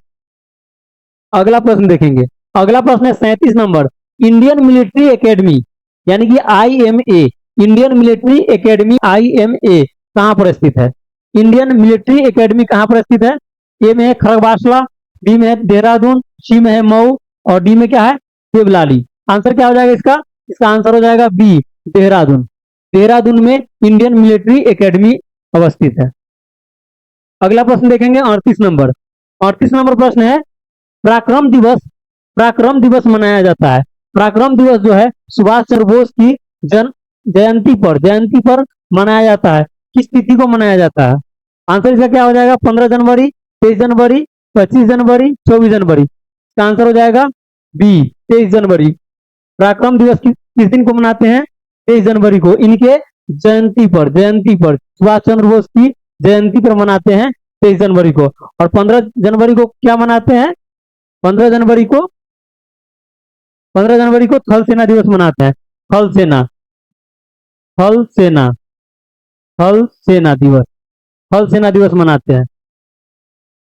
A: अगला प्रश्न देखेंगे। अगला प्रश्न है 37 नंबर इंडियन मिलिट्री एकेडमी यानी कि IMA, Indian military academy IMA कहां पर स्थित है? इंडियन मिलिट्री एकेडमी कहां पर स्थित है? ए में है खरगवासला, बी में है देहरादून, सी में है मऊ और डी में क्या है? देवलाली। आंसर क्या हो जाएगा इसका? इसका आंसर हो जाएगा बी, देहरादून। देहरादून में इंडियन मिलिट्री एकेडमी अवस्थित है। अगला प्रश्न देखेंगे 38 नंबर। 38 नंबर प्रश्न है, पराक्रम दिवस, पराक्रम दिवस मनाया जाता है। पराक्रम दिवस जो है सुभाष चंद्र बोस की जयंती पर मनाया जाता है। किस तिथि को मनाया जाता है? आंसर इसका क्या हो जाएगा? 15 जनवरी, 23 जनवरी, 25 जनवरी, 24 जनवरी। इसका आंसर हो जाएगा बी, 23 जनवरी। पराक्रम दिवस किस दिन को मनाते हैं? 23 जनवरी को, इनके जयंती पर सुभाष चंद्र बोस की जयंती पर मनाते हैं 23 जनवरी को। और 15 जनवरी को क्या मनाते हैं? 15 जनवरी को, 15 जनवरी को थल सेना दिवस मनाते हैं। थल सेना, थल सेना, थल सेना दिवस, थल सेना दिवस मनाते हैं।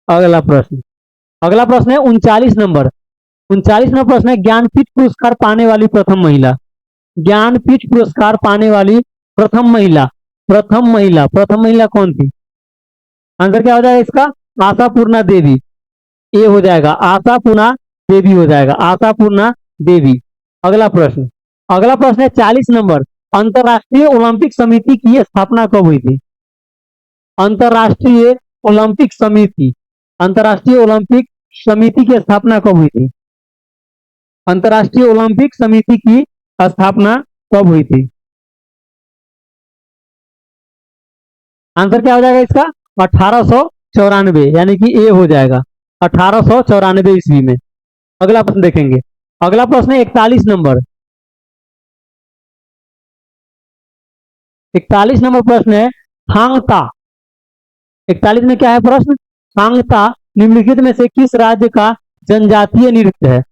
A: अगला प्रश्न, अगला प्रश्न है 39 नंबर। 39 नंबर प्रश्न है, ज्ञानपीठ पुरस्कार पाने वाली प्रथम महिला। ज्ञानपीठ पुरस्कार पाने वाली प्रथम महिला, प्रथम महिला, प्रथम महिला कौन थी? आंसर क्या हो जाएगा इसका? आशापूर्णा देवी। ए हो जाएगा, आशापूर्णा देवी हो जाएगा, आशापूर्णा देवी। अगला प्रश्न, अगला प्रश्न है 40 नंबर। अंतरराष्ट्रीय ओलंपिक समिति की स्थापना कब हुई थी? अंतरराष्ट्रीय ओलंपिक समिति, अंतरराष्ट्रीय ओलंपिक समिति की स्थापना कब हुई थी? अंतरराष्ट्रीय ओलंपिक समिति की स्थापना कब हुई थी? आंसर क्या हो जाएगा इसका? 1894, यानी कि ए हो जाएगा, 1894 ईस्वी में। अगला प्रश्न देखेंगे, अगला प्रश्न है 41 नंबर। 41 नंबर प्रश्न है, थांगता। 41 में क्या है प्रश्न? थांगता निम्नलिखित में से किस राज्य का जनजातीय नृत्य है?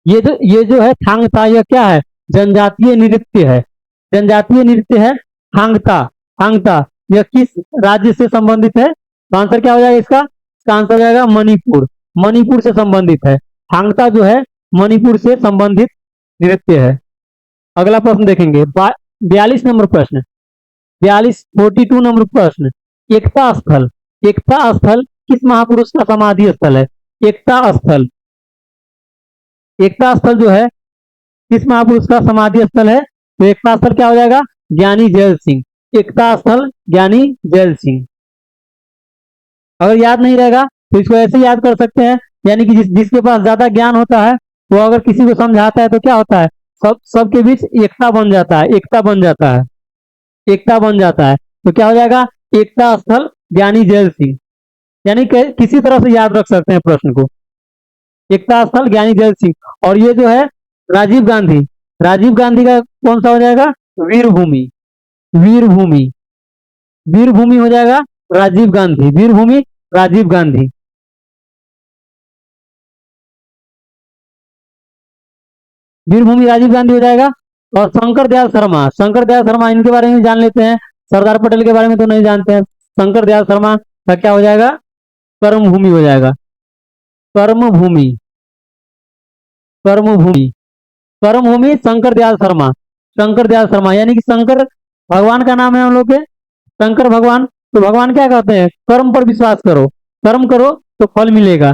A: ये जो है थांगता, यह क्या है? जनजातीय नृत्य है, जनजातीय नृत्य है थांगता। थांगता यह किस राज्य से संबंधित है? तो आंसर क्या हो जाएगा इसका? इसका आंसर हो जाएगा मणिपुर, मणिपुर से संबंधित है। थांगता जो है मणिपुर से संबंधित नृत्य है। अगला प्रश्न देखेंगे 42 नंबर प्रश्न, 42 नंबर प्रश्न, एकता स्थल। एकता स्थल किस महापुरुष का समाधि स्थल है? एकता स्थल, एकता स्थल जो है किस महापुरुष का समाधि स्थल है? तो एकता स्थल क्या हो जाएगा? ज्ञानी जैल सिंह। एकता स्थल ज्ञानी जैल सिंह। अगर याद नहीं रहेगा तो इसको ऐसे याद कर सकते हैं, यानी कि जिसके पास ज्यादा ज्ञान होता है वो अगर किसी को समझाता है तो क्या होता है? सबके बीच एकता बन जाता है, एकता बन जाता है, एकता बन जाता है। तो क्या हो जाएगा? एकता स्थल ज्ञानी जैल सिंह, यानी किसी तरह से याद रख सकते हैं प्रश्न को। एकता स्थल ज्ञानी जैल सिंह। और ये जो है राजीव गांधी, राजीव गांधी का कौन सा हो जाएगा? वीरभूमि, वीरभूमि, वीरभूमि हो जाएगा राजीव गांधी, वीरभूमि राजीव गांधी। वीरभूमि राजीव गांधी हो जाएगा। और शंकर दयाल शर्मा, शंकर दयाल शर्मा इनके बारे में जान लेते हैं, सरदार पटेल के बारे में तो नहीं जानते हैं। शंकर दयाल शर्मा का क्या हो जाएगा? कर्मभूमि हो जाएगा, कर्मभूमि, कर्मभूमि, कर्मभूमि शंकर दयाल शर्मा, शंकर दयाल शर्मा, यानी कि शंकर भगवान का नाम है हम लोग के, शंकर भगवान। तो भगवान क्या कहते हैं? कर्म पर विश्वास करो, कर्म करो तो फल मिलेगा।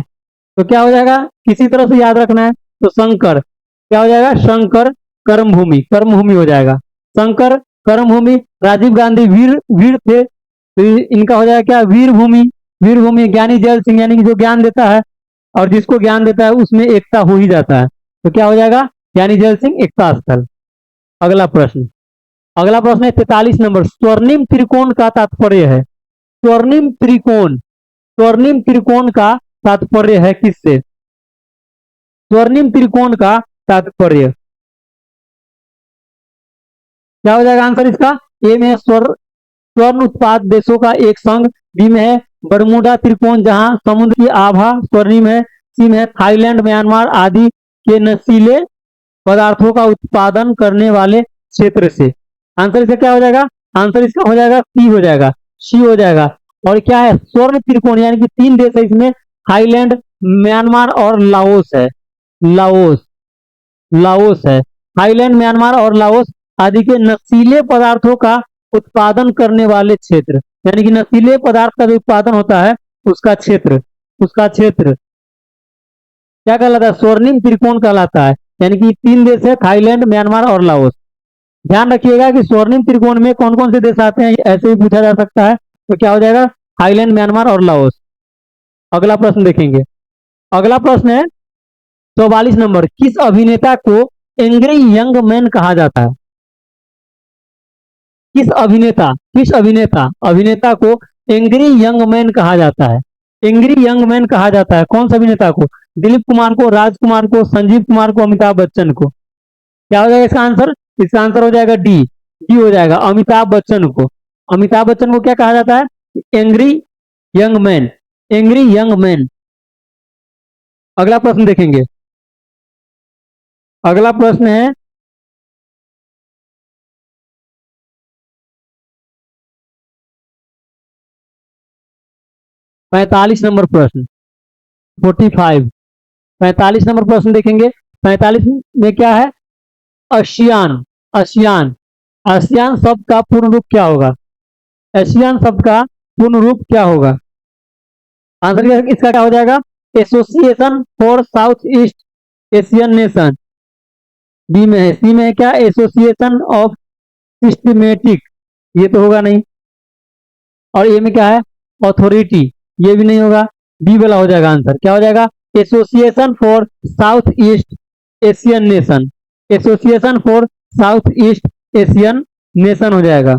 A: तो क्या हो जाएगा? किसी तरह से याद रखना है। तो शंकर क्या हो जाएगा? शंकर कर्मभूमि, कर्मभूमि हो जाएगा। शंकर कर्मभूमि, राजीव गांधी वीर, वीर थे तो इनका हो जाएगा क्या? वीरभूमि, वीरभूमि। ज्ञानी जैल सिंह यानी कि जो ज्ञान देता है और जिसको ज्ञान देता है उसमें एकता हो ही जाता है। तो क्या हो जाएगा? ज्ञानी जैल सिंह एकता स्थल। अगला प्रश्न, अगला प्रश्न है 43 नंबर। स्वर्णिम त्रिकोण का तात्पर्य है? स्वर्णिम त्रिकोण, स्वर्णिम त्रिकोण का तात्पर्य है किससे? स्वर्णिम त्रिकोण का तात्पर्य क्या हो जाएगा आंसर इसका? ए में है स्वर्ण उत्पाद देशों का एक संघ, बी में है बरमूडा त्रिकोण जहां समुद्र की आभा स्वर्णिम है, सी में है थाईलैंड म्यांमार आदि के नशीले पदार्थों का उत्पादन करने वाले क्षेत्र से। आंसर इसका क्या हो जाएगा? आंसर इसका हो जाएगा सी हो जाएगा, सी हो जाएगा। और क्या है? स्वर्ण त्रिकोण, यानी कि 3 देश है इसमें, थाईलैंड, म्यांमार और लाओस है, लाओस, लाओस है। थाईलैंड, म्यांमार और लाओस आदि के नशीले पदार्थों का उत्पादन करने वाले क्षेत्र, यानी कि नशीले पदार्थ का जो उत्पादन होता है उसका क्षेत्र क्या कहलाता है? स्वर्णिम त्रिकोण कहलाता है। यानी कि 3 देश है, थाईलैंड, म्यांमार और लाओस। ध्यान रखिएगा कि स्वर्णिम त्रिकोण में कौन कौन से देश आते हैं, ऐसे ही पूछा जा सकता है। तो क्या हो जाएगा? थाईलैंड, म्यांमार और लाओस। अगला प्रश्न देखेंगे। अगला प्रश्न है 44 नंबर। किस अभिनेता को एंग्री यंग मैन कहा जाता है? किस अभिनेता को एंग्री यंग मैन कहा जाता है? एंग्री यंग मैन कहा जाता है कौन सा अभिनेता को? दिलीप कुमार को, राजकुमार को, संजीव कुमार को, अमिताभ बच्चन को? क्या हो जाएगा इसका आंसर? इसका आंसर हो जाएगा डी। डी हो जाएगा, अमिताभ बच्चन को। अमिताभ बच्चन को क्या कहा जाता है? Angry young man. Angry young man. अगला प्रश्न देखेंगे। अगला प्रश्न है 45 नंबर प्रश्न। 45। 45 नंबर प्रश्न देखेंगे। 45 में क्या है? आसियान। आसियान। आसियान शब्द का पूर्ण रूप क्या होगा? आसियान शब्द का पूर्ण रूप क्या होगा? आंसर इसका क्या हो जाएगा? Association for south east Asian nation. B में है। सी में है क्या? Association of systematic. ये तो होगा नहीं। और ए में क्या है? अथॉरिटी। ये भी नहीं होगा। बी वाला हो जाएगा आंसर। क्या हो जाएगा? Association for south east Asian nation. Association for south east Asian nation हो जाएगा।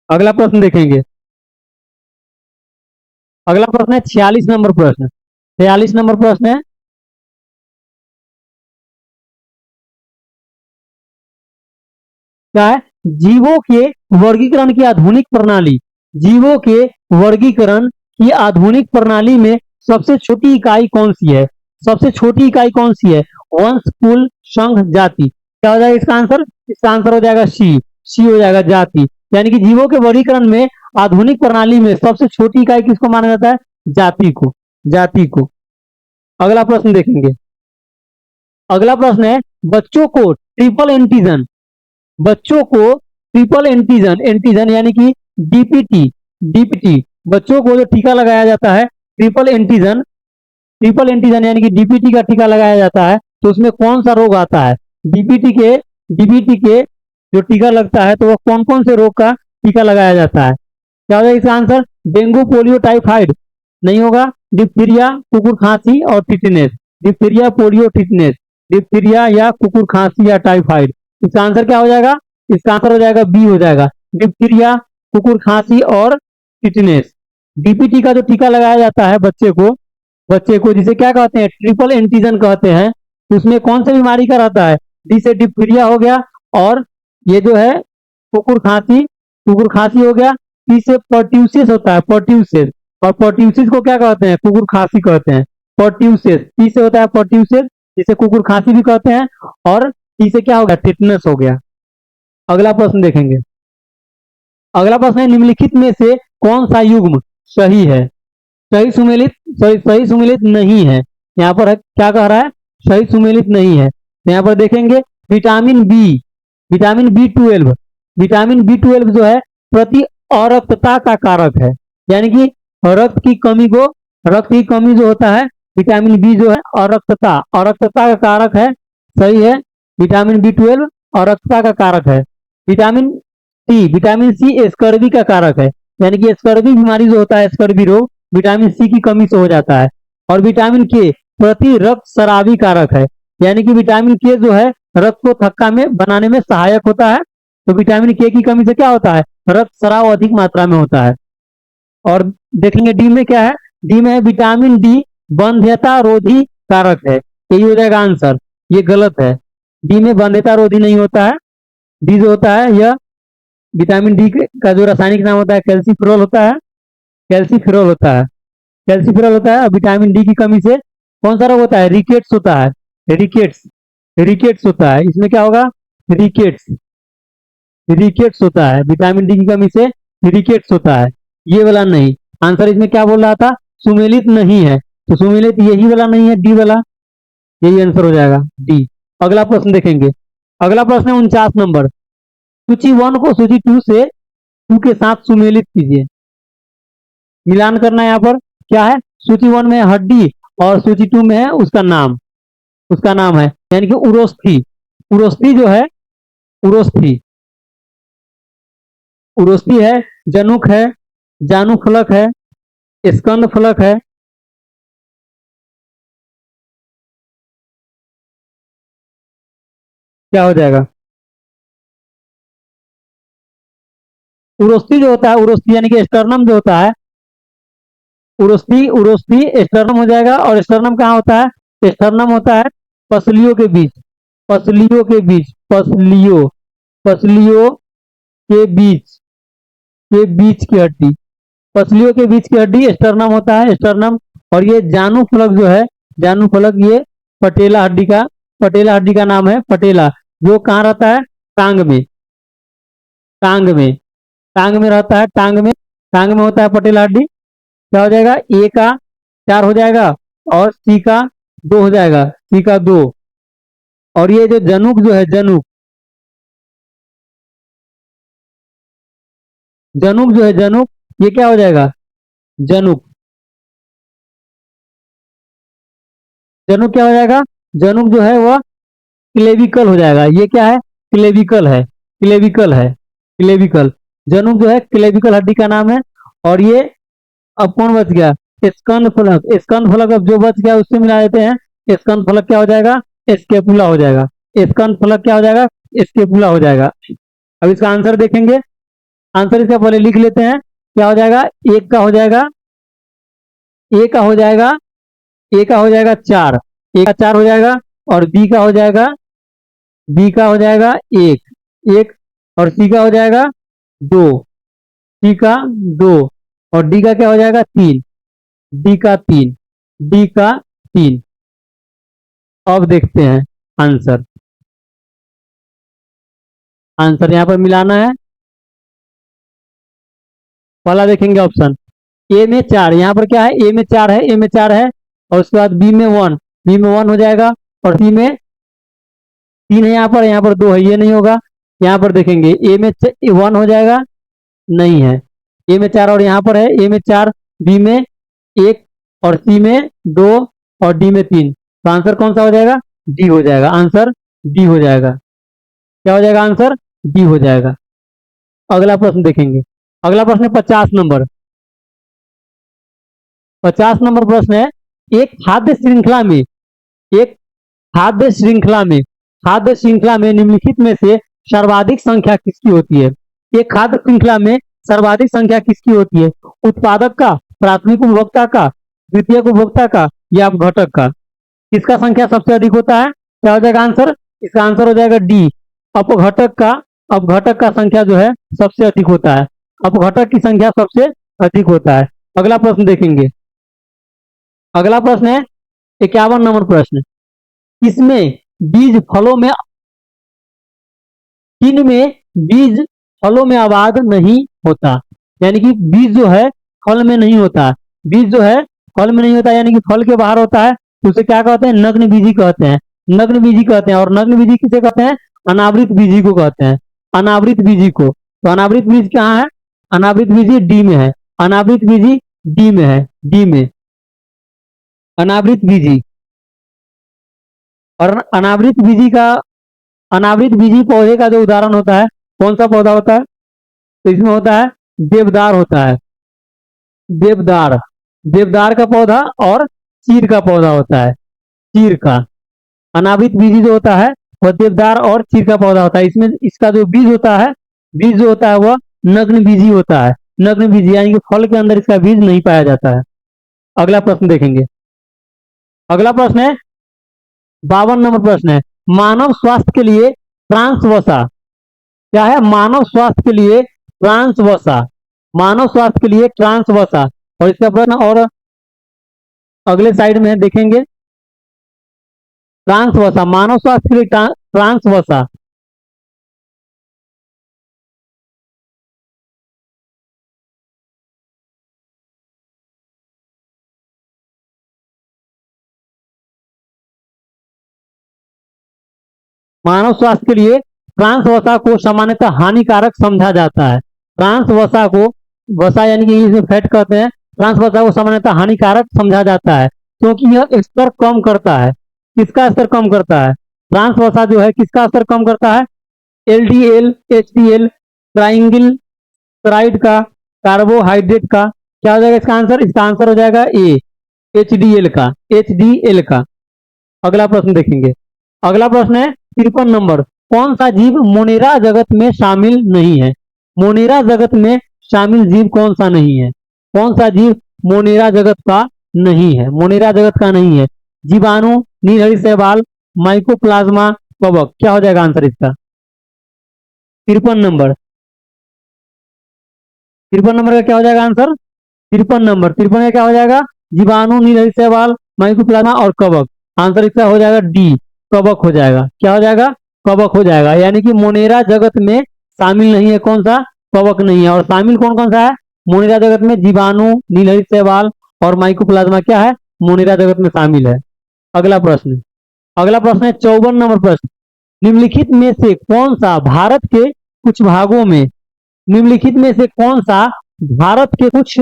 A: अगला प्रश्न देखेंगे। अगला प्रश्न है 46 नंबर प्रश्न। 46 नंबर प्रश्न है क्या है? जीवों के वर्गीकरण की आधुनिक प्रणाली। जीवों के वर्गीकरण की आधुनिक प्रणाली में सबसे छोटी इकाई कौन सी है? सबसे छोटी इकाई कौन सी है? वंश, कुल, संघ, जाति। क्या हो जाएगा इसका आंसर? इसका आंसर हो जाएगा सी। सी हो जाएगा, जाति। यानी कि जीवों के वर्गीकरण में आधुनिक प्रणाली में सबसे छोटी इकाई किसको माना जाता है? जाति को। जाति को। अगला प्रश्न देखेंगे। अगला प्रश्न है बच्चों को ट्रिपल एंटीजन। बच्चों को ट्रिपल एंटीजन, एंटीजन यानी कि डीपीटी। डीपीटी बच्चों को जो टीका लगाया जाता है ट्रिपल एंटीजन, ट्रिपल एंटीजन यानी कि डीपीटी का टीका लगाया जाता है, तो उसमें कौन सा रोग आता है? डीपीटी के जो टीका लगता है तो वह कौन कौन से रोग का टीका लगाया जाता है? क्या होगा इसका आंसर? डेंगू, पोलियो, टाइफाइड नहीं होगा। डिप्थीरिया, कुकुर खांसी और tetanus. Diphtheria, polio, tetanus. Diphtheria या कुकुर खांसी या टाइफाइड। इसका आंसर क्या हो जाएगा? इसका आंसर हो जाएगा बी हो जाएगा, डिप्थीरिया, कुकुर खांसी और टिटनेस। डीपीटी का जो टीका लगाया जाता है बच्चे को जिसे क्या कहते हैं? ट्रिपल एंटीजन कहते हैं। तो उसमें कौन सी बीमारी का रहता है? डी से डिप्थीरिया हो गया, और ये जो है कुकुर खांसी हो गया। पी से पर्ट्यूसिस होता है, पर्ट्यूसिस। और पर्ट्यूसिस को क्या कहते हैं? कुकुर खांसी कहते हैं। पर्ट्यूसिस। पी से होता है पर्ट्यूसिस, जिसे कुकुर खांसी भी कहते हैं। और टी से क्या हो गया? टिटनेस हो गया। अगला प्रश्न देखेंगे। अगला प्रश्न है निम्नलिखित में से कौन सा युग्म सही है? सही सुमेलित नहीं है। यहाँ पर क्या कह रहा है? सही सुमेलित नहीं है। तो यहाँ पर देखेंगे vitamin B, vitamin B 12। Vitamin B 12 जो है प्रति अरक्तता का कारक है। यानी कि रक्त की कमी जो होता है, विटामिन बी जो है अरक्तता का कारक है। सही है। विटामिन बी 12 अरक्तता का कारक है। विटामिन सी स्कर्वी का कारक है। यानी कि स्कर्वी बीमारी जो होता है, स्कर्वी रोग, विटामिन सी की कमी से हो जाता है। और विटामिन के प्रति रक्त शराबी कारक है। यानी कि विटामिन के जो है रक्त को थक्का में बनाने में सहायक होता है। तो विटामिन के की कमी से क्या होता है? रक्त स्राव अधिक मात्रा में होता है। और देखेंगे डी में क्या है? डी में है विटामिन डी बंध्यता रोधी कारक है। यही हो जाएगा आंसर। ये गलत है। डी में बंध्यता रोधी नहीं होता है। डी जो होता है यह विटामिन डी का जो रासायनिक नाम होता है कैल्सीफेरॉल होता है। कैल्सीफेरॉल होता है। कैल्सीफेरॉल होता है। विटामिन डी की कमी से कौन सा रोग होता है? रिकेट्स होता है। रिकेट्स होता है। इसमें क्या होगा? रिकेट्स होता है। विटामिन डी की कमी से रिकेट्स होता है। ये वाला नहीं। आंसर इसमें क्या बोल रहा था? सुमेलित नहीं है, तो सुमेलित यही वाला नहीं है, डी वाला, यही आंसर हो जाएगा डी। अगला प्रश्न देखेंगे। अगला प्रश्न है 49 नंबर। सूची 1 को सूची 2 से 2 के साथ सुमेलित कीजिए। मिलान करना है यहाँ पर। क्या है, सूची 1 में है हड्डी और सूची 2 में है उसका नाम है, यानी कि उरोस्थी। उरोस्थी जो है, उरोस्थी, उरोस्थी है, जनुक है, जानु फलक है, स्कंद फलक है। क्या हो जाएगा? उरोस्थी जो होता है, उरोस्थी यानी कि स्टर्नम जो होता है, उरोस्थी, उरोस्थी स्टर्नम हो जाएगा। और स्टर्नम कहाँ होता है? स्टर्नम होता है पसलियों के बीच, पसलियों के बीच, पसलियों, पसलियों के बीच, के बीच की हड्डी, पसलियों के बीच की हड्डी स्टर्नम होता है, स्टर्नम। और ये जानु फलक जो है, जानु फलक, ये पटेला हड्डी का, पटेला हड्डी का नाम है पटेला, जो कहाँ रहता है? टांग में, टांग में, टांग में रहता है, टांग में, टांग में होता है पटेला हड्डी। क्या हो जाएगा? ए का 4 हो जाएगा और सी का 2 हो जाएगा, सी का 2। और ये जो जनुक जो है, जनुक, जनुक जो है, जनुक, ये क्या हो जाएगा? जनुक, जनुक क्या हो जाएगा? जनुक जो है वह क्लेविकल हो जाएगा। ये क्या है? क्लेविकल है, क्लेविकल है, क्लेविकल। जनुक जो है क्लेविकल हड्डी का नाम है। और ये अब कौन बच गया? स्कंद फलक, स्कंद फलक अब जो बच गया उससे मिला देते हैं। स्कंद फलक क्या हो जाएगा? स्केपुला हो जाएगा। स्कंद फलक क्या हो जाएगा? स्केपुला हो जाएगा। अब इसका आंसर देखेंगे। आंसर इसका पहले लिख लेते हैं। क्या हो जाएगा? एक का हो जाएगा, ए का हो जाएगा, ए का हो जाएगा 4, ए का 4 हो जाएगा। और बी का हो जाएगा, बी का हो जाएगा 1, 1। और सी का हो जाएगा 2, सी का 2। और डी का क्या हो जाएगा? 3, डी का 3, डी का 3। अब देखते हैं आंसर। आंसर यहाँ पर मिलाना है। पहला देखेंगे ऑप्शन, ए में 4, यहाँ पर क्या है? ए में 4 है, ए में 4 है। और उसके बाद बी में 1, बी में 1 हो जाएगा। और सी में 3 है, यहाँ पर 2 है, ये नहीं होगा। यहाँ पर देखेंगे ए में 1 हो जाएगा, नहीं है। ए में 4 और यहाँ पर है, ए में 4, बी में 1 और सी में 2 और डी में 3। तो आंसर कौन सा हो जाएगा? डी हो जाएगा। आंसर डी हो जाएगा। क्या हो जाएगा? आंसर डी हो जाएगा। अगला प्रश्न देखेंगे। अगला प्रश्न है 50 नंबर। 50 नंबर प्रश्न है, एक खाद्य श्रृंखला में, एक खाद्य श्रृंखला में, खाद्य श्रृंखला में निम्नलिखित में से सर्वाधिक संख्या किसकी होती है? एक खाद्य श्रृंखला में सर्वाधिक संख्या किसकी होती है? उत्पादक का, प्राथमिक उपभोक्ता का, द्वितीयक उपभोक्ता का, या अपघटक का? किसका संख्या सबसे अधिक होता है? क्या हो जाएगा आंसर? इसका आंसर हो जाएगा डी, अपघटक का। अपघटक का संख्या जो है सबसे अधिक होता है, अपघटक की संख्या सबसे अधिक होता है। अगला प्रश्न देखेंगे। अगला प्रश्न है 51 नंबर प्रश्न। इसमें बीज फलों में, किन में बीज फलों में आबाद नहीं होता? यानी कि बीज जो है फल में नहीं होता, बीज जो है फल में नहीं होता, यानी कि फल के बाहर होता है, तो उसे क्या कहते हैं? नग्न बीजी कहते हैं, नग्न बीजी कहते हैं। और नग्न बीजी किसे कहते हैं? अनावृत बीजी को कहते हैं, अनावृत बीजी को। तो अनावृत बीज कहाँ है? अनावृत बीजी डी में है, अनावृत बीजी डी में है, डी में अनावृत बीजी। और अनावृत बीजी का, अनावृत बीजी पौधे का जो उदाहरण होता है, कौन सा पौधा होता है? तो इसमें होता है देवदार होता है, देवदार, देवदार का पौधा। और चीर का पौधा होता है, चीर का। अनावृत बीजी जो होता है वह देवदार और चीर का पौधा होता है। इसमें इसका जो बीज होता है, बीज जो होता है वह नग्न बीजी होता है, नग्न बीजी, यानी कि फल के अंदर इसका बीज नहीं पाया जाता है। अगला प्रश्न देखेंगे। अगला प्रश्न है 52 नंबर प्रश्न है, मानव स्वास्थ्य के लिए ट्रांस वसा, क्या है? मानव स्वास्थ्य के लिए ट्रांस वसा, मानव स्वास्थ्य के लिए ट्रांस वसा। और इसका प्रश्न और अगले साइड में देखेंगे। ट्रांस वसा, मानव स्वास्थ्य के लिए ट्रांस वसा। मानव स्वास्थ्य के लिए ट्रांस वसा को सामान्यतः हानिकारक समझा जाता है। ट्रांस वसा को, वसा यानी कि इंग्लिश में फैट कहते हैं, ट्रांस वसा को सामान्यतः हानिकारक समझा जाता है क्योंकि यह स्तर कम करता है। किसका स्तर कम करता है? ट्रांस वसा जो है किसका स्तर कम करता है? एलडीएल, एचडीएल, ट्राइंगल क्लोराइड का, कार्बोहाइड्रेट का। क्या हो जाएगा इसका आंसर? इसका आंसर हो जाएगा ए, एचडीएल का, एचडीएल का। अगला प्रश्न देखेंगे। अगला प्रश्न है 53 नंबर। कौन सा जीव मोनेरा जगत में शामिल नहीं है? मोनेरा जगत में शामिल जीव कौन सा नहीं है? कौन सा जीव मोनेरा जगत का नहीं है? मोनेरा जगत का नहीं है। जीवाणु, नीलहरी शैवाल, माइकोप्लाज्मा, कवक। क्या हो जाएगा आंसर इसका? 53 नंबर। 53 नंबर का क्या हो जाएगा आंसर? 53 नंबर, 53 का क्या हो जाएगा? जीवाणु, नीलहरी शैवाल, माइकोप्लाज्मा और कवक। आंसर इसका हो जाएगा डी, कवक हो जाएगा। क्या हो जाएगा? कवक हो जाएगा। यानी कि मोनेरा जगत में शामिल नहीं है कौन सा? कवक नहीं है। और शामिल कौन कौन सा है मोनेरा जगत में? जीवाणु, नीलहरी शैवाल और माइकोप्लाज्मा क्या है? मोनेरा जगत में शामिल है। अगला प्रश्न, अगला प्रश्न है 54 नंबर प्रश्न। निम्नलिखित में से कौन सा भारत के कुछ भागों में, निम्नलिखित में से कौन सा भारत के कुछ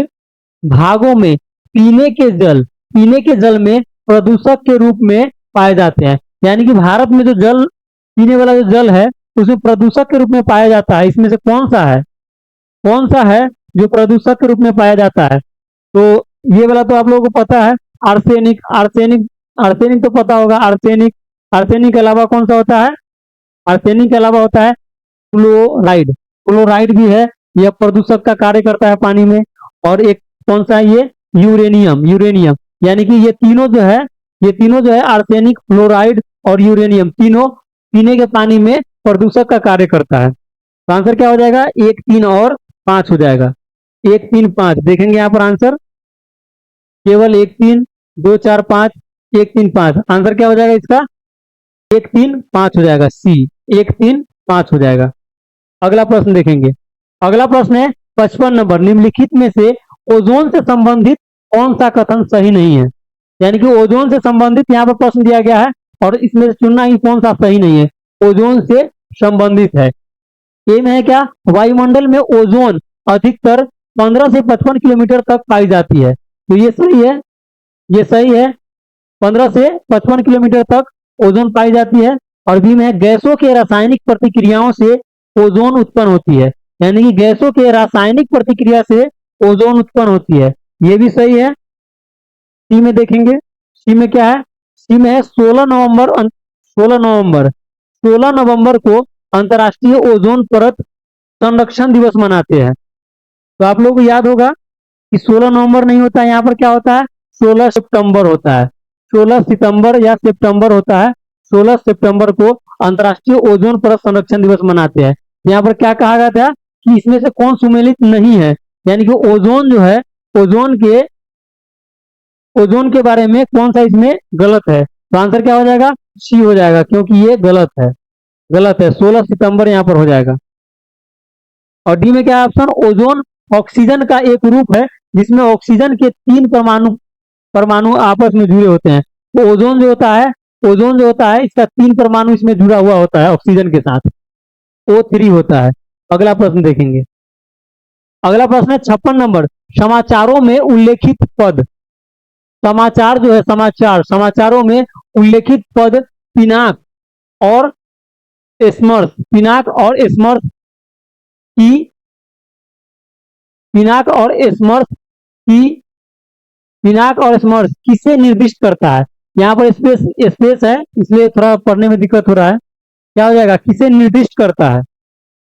A: भागों में पीने के जल में प्रदूषक के रूप में पाए जाते हैं? यानी कि भारत में जो जल, पीने वाला जो जल है उसमें प्रदूषक के रूप में पाया जाता है। इसमें से कौन सा है? कौन सा है जो प्रदूषक के रूप में पाया जाता है? तो ये वाला तो आप लोगों को पता है, आर्सेनिक। आर्सेनिक, आर्सेनिक तो पता होगा। आर्सेनिक, आर्सेनिक के अलावा कौन सा होता है? आर्सेनिक के अलावा होता है फ्लोराइड। फ्लोराइड भी है, यह प्रदूषक का कार्य करता है पानी में। और एक कौन सा है ये? यूरेनियम। यूरेनियम, यानी कि ये तीनों जो है, ये तीनों जो है आर्सेनिक, फ्लोराइड और यूरेनियम, तीनों पीने के पानी में प्रदूषक का कार्य करता है। तो आंसर क्या हो जाएगा? 1, 3 और 5 हो जाएगा। 1, 3, 5 देखेंगे यहाँ पर आंसर, केवल 1, 3, 2, 4, 5, 1, 3, 5। आंसर क्या हो जाएगा इसका? 1, 3, 5 हो जाएगा। सी, 1, 3, 5 हो जाएगा। अगला प्रश्न देखेंगे। अगला प्रश्न है 55 नंबर। निम्नलिखित में से ओजोन से संबंधित कौन सा कथन सही नहीं है? यानी कि ओजोन से संबंधित यहाँ पर प्रश्न दिया गया है और इसमें से चुनना ही कौन सा सही नहीं है। ओजोन से संबंधित है। ए में है क्या? वायुमंडल में ओजोन अधिकतर 15 से 55 किलोमीटर तक पाई जाती है। तो ये सही है, ये सही है। 15 से 55 किलोमीटर तक ओजोन पाई जाती है। और बी में है गैसों के रासायनिक प्रतिक्रियाओं से ओजोन उत्पन्न होती है। यानी कि गैसों के रासायनिक प्रतिक्रिया से ओजोन उत्पन्न होती है, ये भी सही है। सी में देखेंगे, सी में क्या है? सी में है 16 नवंबर को अंतर्राष्ट्रीय ओजोन परत संरक्षण दिवस मनाते हैं। तो आप लोगों को याद होगा कि 16 नवंबर नहीं होता है, यहाँ पर क्या होता है? 16 सितंबर होता है। 16 सितंबर या सितंबर होता है। 16 सितंबर को अंतर्राष्ट्रीय ओजोन परत संरक्षण दिवस मनाते हैं। यहाँ पर क्या कहा गया था कि इसमें से कौन सुमेलित नहीं है? यानी कि ओजोन जो है, ओजोन के बारे में कौन सा इसमें गलत है? तो आंसर क्या हो जाएगा? सी हो जाएगा, क्योंकि ये गलत है, गलत है। 16 सितंबर यहाँ पर हो जाएगा। और डी में क्या है ऑप्शन? ओजोन ऑक्सीजन का एक रूप है जिसमें ऑक्सीजन के 3 परमाणु आपस में जुड़े होते हैं। तो ओजोन जो होता है, ओजोन जो होता है इसका 3 परमाणु इसमें जुड़ा हुआ होता है ऑक्सीजन के साथ, O3 होता है। अगला प्रश्न देखेंगे। अगला प्रश्न है 56 नंबर। समाचारों में उल्लेखित पद, समाचार जो है, समाचारों में उल्लेखित पद पिनाक और स्मर्श, पिनाक और स्मर्श की, पिनाक और स्मर्श की, पिनाक और स्मर्श किसे निर्दिष्ट करता है? यहाँ पर स्पेस है इसलिए थोड़ा पढ़ने में दिक्कत हो रहा है। क्या हो जाएगा? किसे निर्दिष्ट करता है?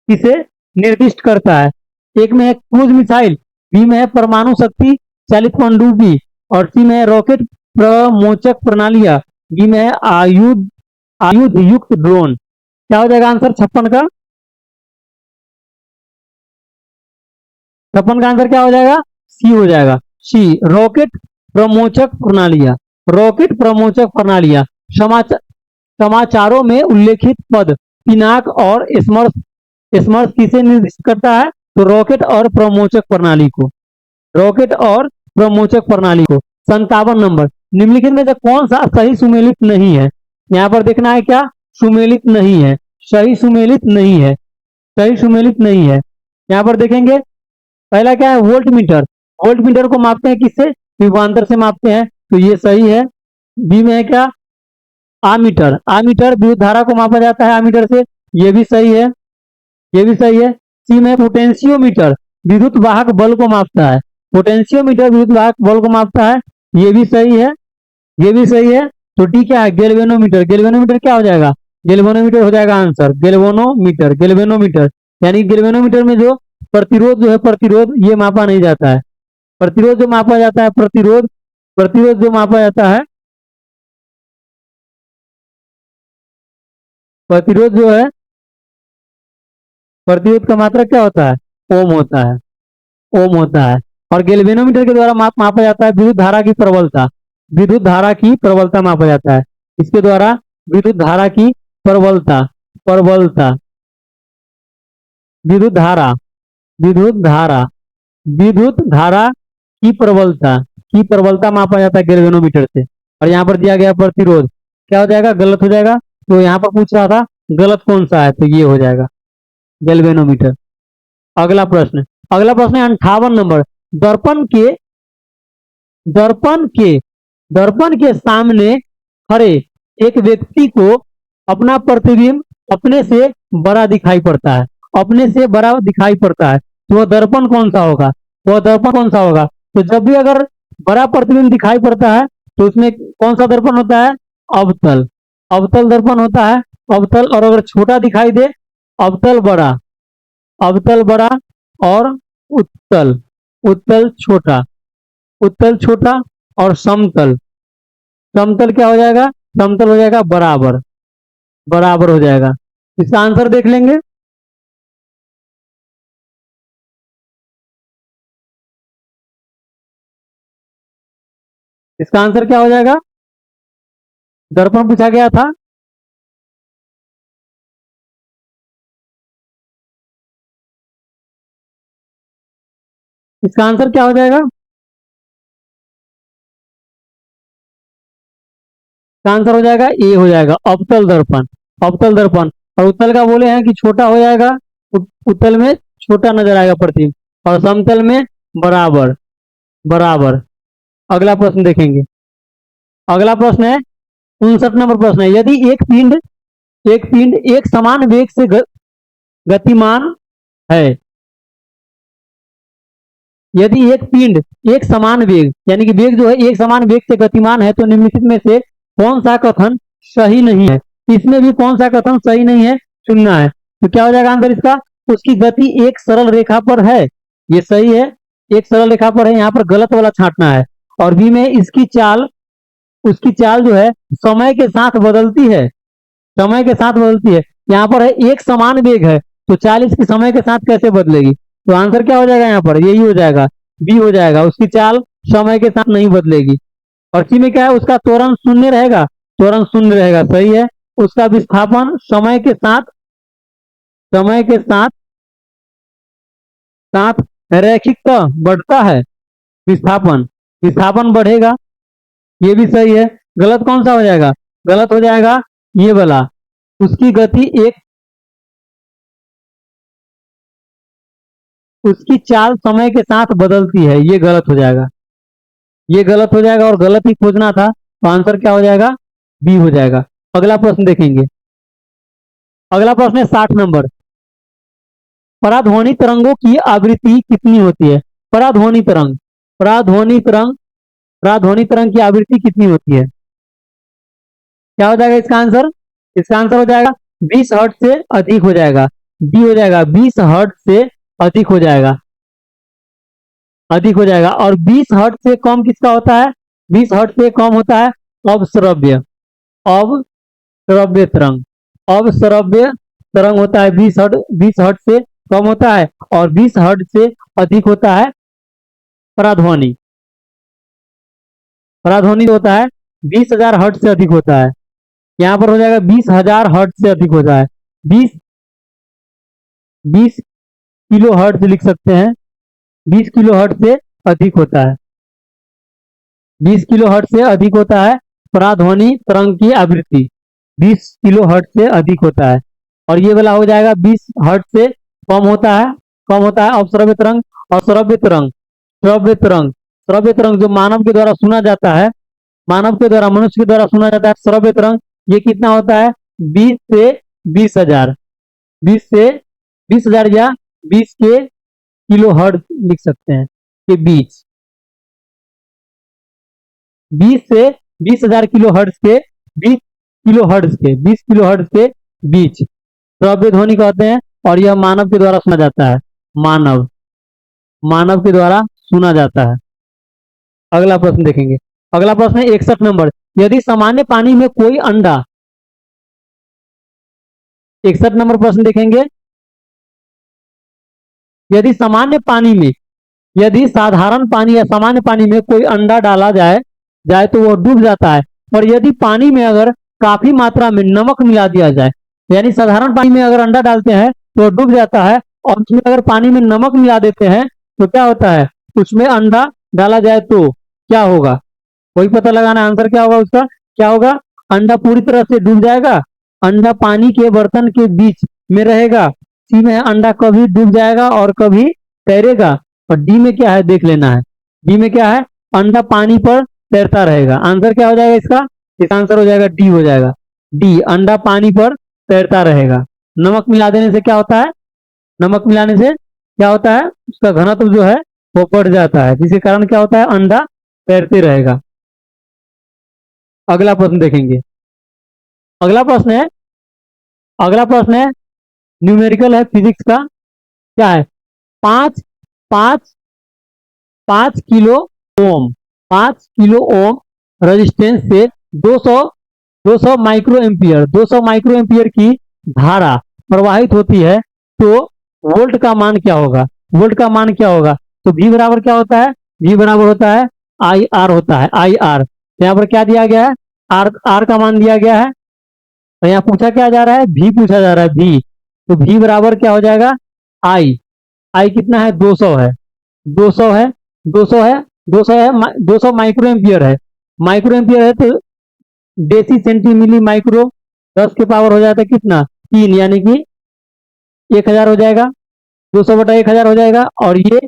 A: किसे निर्दिष्ट करता है? एक में है क्रूज मिसाइल, बी में है परमाणु शक्ति चालित पनडुब्बी और सी में है रॉकेट प्रमोचक प्रणालियां, डी में है आयुध युक्त ड्रोन। क्या हो जाएगा आंसर 56 का? 56 का आंसर क्या हो जाएगा? सी हो जाएगा। सी, रॉकेट प्रमोचक प्रणालियां, रॉकेट प्रमोचक प्रणालियां। समाचारों में उल्लेखित पद पिनाक और स्मर्श किसे निर्दिष्ट करता है? तो रॉकेट और प्रमोचक प्रणाली को, रॉकेट और प्रमोचक प्रणाली को। 57 नंबर। निम्नलिखित में से कौन सा सही सुमेलित नहीं है? यहाँ पर देखना है क्या? सुमेलित नहीं है, सही सुमेलित नहीं है, सही सुमेलित नहीं है। यहाँ पर देखेंगे पहला क्या है, वोल्ट मीटर। वोल्ट मीटर को मापते हैं किससे, विभवांतर से मापते हैं, तो ये सही है। बी में है क्या, आमीटर। आमीटर विद्युत धारा को मापा जाता है आमीटर से, ये भी सही है, ये भी सही है। सी में पोटेंशियोमीटर, विद्युत वाहक बल को मापता है। पोटेंशियोमीटर विद्युत वाहक बल को मापता है, ये भी सही है, ये भी सही है। तो डी क्या है, गैल्वेनोमीटर। गैल्वेनोमीटर क्या हो जाएगा, गैल्वेनोमीटर हो जाएगा आंसर, गैल्वेनोमीटर। गैल्वेनोमीटर यानी गैल्वेनोमीटर में जो प्रतिरोध जो है, प्रतिरोध ये मापा नहीं जाता है। प्रतिरोध जो मापा जाता है, प्रतिरोध, प्रतिरोध जो मापा जाता है, प्रतिरोध जो है, प्रतिरोध का मात्रक क्या होता है, ओम होता है, ओम होता है। और गैल्वेनोमीटर के द्वारा मापा जाता है विद्युत धारा की प्रबलता। विद्युत धारा की प्रबलता मापा जाता है इसके द्वारा, विद्युत धारा की प्रबलता, प्रबलता, विद्युत धारा, विद्युत धारा, विद्युत धारा की प्रबलता मापा जाता है गैल्वेनोमीटर से। और यहाँ पर दिया गया प्रतिरोध क्या हो जाएगा, गलत हो जाएगा। तो यहाँ पर पूछ रहा था गलत कौन सा है, तो ये हो जाएगा गैल्वेनोमीटर। अगला प्रश्न, अगला प्रश्न है 58 नंबर। दर्पण के दर्पण के दर्पण के सामने खड़े एक व्यक्ति को अपना प्रतिबिंब अपने से बड़ा दिखाई पड़ता है, अपने से बड़ा दिखाई पड़ता है, तो वह दर्पण कौन सा होगा, वह दर्पण कौन सा होगा। तो जब भी अगर बड़ा प्रतिबिंब दिखाई पड़ता है तो उसमें कौन सा दर्पण होता है, अवतल, अवतल दर्पण होता है, अवतल। और अगर छोटा दिखाई दे, अवतल बड़ा, अवतल बड़ा, और उत्तल, उत्तल छोटा, उत्तल छोटा, और समतल, समतल क्या हो जाएगा, समतल हो जाएगा बराबर, बराबर हो जाएगा। इसका आंसर देख लेंगे। इसका आंसर क्या हो जाएगा, दर्पण पूछा गया था, इसका आंसर क्या हो जाएगा, इसका आंसर हो जाएगा ए हो जाएगा, अवतल दर्पण, अवतल दर्पण। और उत्तल का बोले हैं कि छोटा हो जाएगा, उत्तल में छोटा नजर आएगा प्रतिबिंब, और समतल में बराबर, बराबर। अगला प्रश्न देखेंगे, अगला प्रश्न है 59 नंबर प्रश्न है। यदि एक पिंड एक समान वेग से गतिमान है, यदि एक पिंड एक समान वेग, यानी कि वेग जो है एक समान वेग से गतिमान है, तो निम्नलिखित में से कौन सा कथन सही नहीं है। इसमें भी कौन सा कथन सही नहीं है चुनना है। तो क्या हो जाएगा आंसर इसका, उसकी गति एक सरल रेखा पर है, ये सही है, एक सरल रेखा पर है, यहाँ पर गलत वाला छांटना है। और बी में इसकी चाल, उसकी चाल जो है समय के साथ बदलती है, समय के साथ बदलती है। यहाँ पर है एक समान वेग है, तो चाल इसकी समय के साथ कैसे बदलेगी। तो आंसर क्या हो जाएगा, यहाँ पर यही हो जाएगा, बी हो जाएगा, उसकी चाल समय के साथ नहीं बदलेगी। और सी में क्या है, उसका त्वरण शून्य रहेगा, त्वरण शून्य रहेगा, सही है। उसका विस्थापन समय के साथ, समय के साथ साथ रैखिकता बढ़ता है, विस्थापन, विस्थापन बढ़ेगा, ये भी सही है। गलत कौन सा हो जाएगा, गलत हो जाएगा ये वाला, उसकी गति एक, उसकी चाल समय के साथ बदलती है, ये गलत हो जाएगा, ये गलत हो जाएगा, और गलत ही खोजना था, तो आंसर क्या हो जाएगा, बी हो जाएगा। अगला प्रश्न देखेंगे, अगला प्रश्न है 60 नंबर। पराध्वनि तरंगों की आवृत्ति कितनी होती है। पराध्वनि तरंग, पराध्वनि तरंग, पराध्वनि तरंग की आवृत्ति कितनी होती है। क्या हो जाएगा इसका आंसर, इसका आंसर हो जाएगा 20 हर्ट्ज से अधिक हो जाएगा, डी हो जाएगा, 20 हर्ट्ज से अधिक हो जाएगा, अधिक हो जाएगा। और 20 हर्ट्ज से कम किसका होता है, 20 हर्ट्ज से कम होता है अवश्रव्य, अवश्रव्य तरंग, अवश्रव्य तरंग होता है 20 हर्ट्ज, 20 हर्ट्ज से कम होता है, और 20 हर्ट्ज से अधिक होता है पराध्वनि। पराध्वनि होता है 20,000 हर्ट्ज से अधिक होता है, यहाँ पर हो जाएगा 20,000 हर्ट्ज से अधिक होता है, 20 किलो हर्ट्ज लिख सकते हैं, 20 किलो हर्ट्ज से अधिक होता है, 20 किलो हर्ट्ज से अधिक होता है पराध्वनि तरंग की आवृत्ति। 20 किलो हर्ट्ज से अधिक होता है, और ये वाला हो जाएगा 20 हर्ट्ज से कम होता है, कम होता है। अवश्रव्य तरंग, और श्रव्य तरंग, श्रव्य तरंग, श्रव्य तरंग जो मानव के द्वारा सुना जाता है, मानव के द्वारा, मनुष्य के द्वारा सुना जाता है श्रव्य तरंग, ये कितना होता है? 20 से 20,000, 20 से 20,000 या 20 के किलो हर्ट्ज लिख सकते हैं के बीच, 20 से 20,000 किलो हर्ट्ज के, 20 किलो हर्ट्ज के, 20 किलो हर्ट्ज के बीच श्रव्य ध्वनि कहते हैं, और यह मानव के द्वारा सुना जाता है, मानव, मानव के द्वारा सुना जाता है। अगला प्रश्न देखेंगे। अगला प्रश्न है 61 नंबर। यदि सामान्य पानी में कोई अंडा, 61 नंबर प्रश्न देखेंगे। यदि सामान्य पानी में, यदि साधारण पानी या सामान्य पानी में कोई अंडा डाला जाए तो वह डूब जाता है, और यदि पानी में अगर काफी मात्रा में नमक मिला दिया जाए, यानी साधारण पानी में अगर अंडा डालते हैं तो डूब जाता है, और उसमें अगर पानी में नमक मिला देते हैं तो क्या होता है? उसमें अंडा डाला जाए तो क्या होगा? वही पता लगाना, आंसर क्या होगा उसका? क्या होगा? अंडा पूरी तरह से डूब जाएगा, अंडा पानी के बर्तन के बीच में रहेगा, सी में अंडा कभी डूब जाएगा और कभी तैरेगा, और डी में क्या है देख लेना है। डी में क्या है? अंडा पानी पर तैरता रहेगा। आंसर क्या हो जाएगा इसका? इसका आंसर हो जाएगा डी हो जाएगा। डी, अंडा पानी पर तैरता रहेगा। नमक मिला देने से क्या होता है? नमक मिलाने से क्या होता है? उसका घनत्व जो है वो बढ़ जाता है, जिसके कारण क्या होता है? अंडा तैरते रहेगा। अगला प्रश्न देखेंगे। अगला प्रश्न है, अगला प्रश्न है न्यूमेरिकल है, फिजिक्स का। क्या है? 5 5 5 kilo ohm, 5 kilo ohm resistance से 200 माइक्रो एम्पियर, 200 माइक्रो एम्पियर की धारा प्रवाहित होती है, तो वोल्ट का मान क्या होगा? वोल्ट का मान क्या होगा? तो V बराबर क्या होता है? V बराबर होता है IR होता है, IR। तो यहाँ पर क्या दिया गया है? R का मान दिया गया है, तो यहाँ पूछा क्या जा रहा है? V पूछा जा रहा है, V। तो V बराबर क्या हो जाएगा? I कितना है? 200 है, 200 है, 200 है, 200 है, 200 माइक्रो एम्पियर है, माइक्रो एम्पियर है, तो डेसी सेंटी मिली माइक्रो, 10 के पावर हो जाता है कितना? 3, यानी कि 1000 हो जाएगा, 200 बटा 1000 हो जाएगा, और ये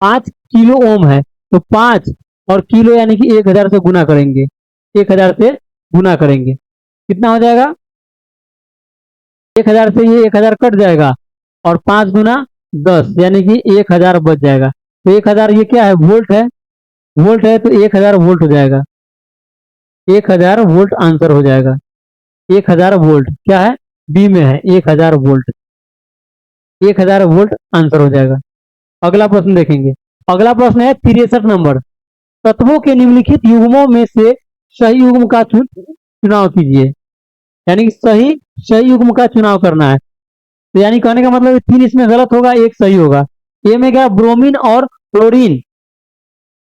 A: 5 किलो ओम है, तो 5 और किलो यानी कि 1000 से गुना करेंगे, 1000 से गुना करेंगे, कितना हो जाएगा? 1000 से ये 1000 कट जाएगा, और 5 गुना 10 यानी कि 1000 बच जाएगा। तो 1000 ये क्या है? वोल्ट है, वोल्ट है, तो 1000 वोल्ट हो जाएगा, 1000 वोल्ट आंसर हो जाएगा। 1000 वोल्ट क्या है? बी में है 1000 वोल्ट, 1000 वोल्ट आंसर हो जाएगा। अगला प्रश्न देखेंगे। अगला प्रश्न है 63 नंबर। तत्वों के निम्नलिखित युग्मों में से सही युग्म का चुनाव कीजिए, यानी कि सही युग्म का चुनाव करना है। तो यानी कहने का मतलब 3 इसमें गलत होगा, 1 सही होगा। ए में क्या? ब्रोमीन और क्लोरीन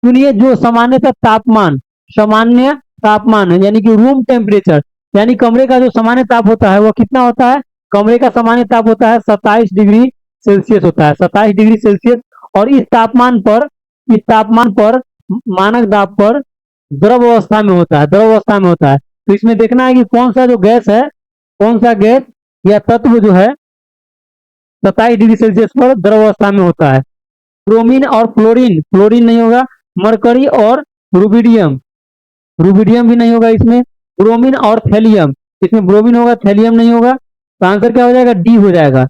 A: चुनिए जो सामान्यतः तापमान, सामान्य तापमान है, यानी कि रूम टेम्परेचर, यानी कमरे का जो सामान्य ताप होता है वो कितना होता है? कमरे का सामान्य ताप होता है 27 डिग्री सेल्सियस होता है, 27 डिग्री सेल्सियस। और इस तापमान पर मानक दाब पर द्रव अवस्था में होता है, द्रव अवस्था में होता है। तो इसमें देखना है कि कौन सा जो गैस है, कौन सा गैस या तत्व जो है 27 डिग्री सेल्सियस पर द्रव अवस्था में होता है। ब्रोमीन और फ्लोरीन, फ्लोरीन नहीं होगा। मरकरी और रुबिडियम, रुबिडियम भी नहीं होगा इसमें। ब्रोमीन और थैलियम, इसमें ब्रोमीन होगा, थैलियम नहीं होगा। तो आंसर क्या हो जाएगा? डी हो जाएगा।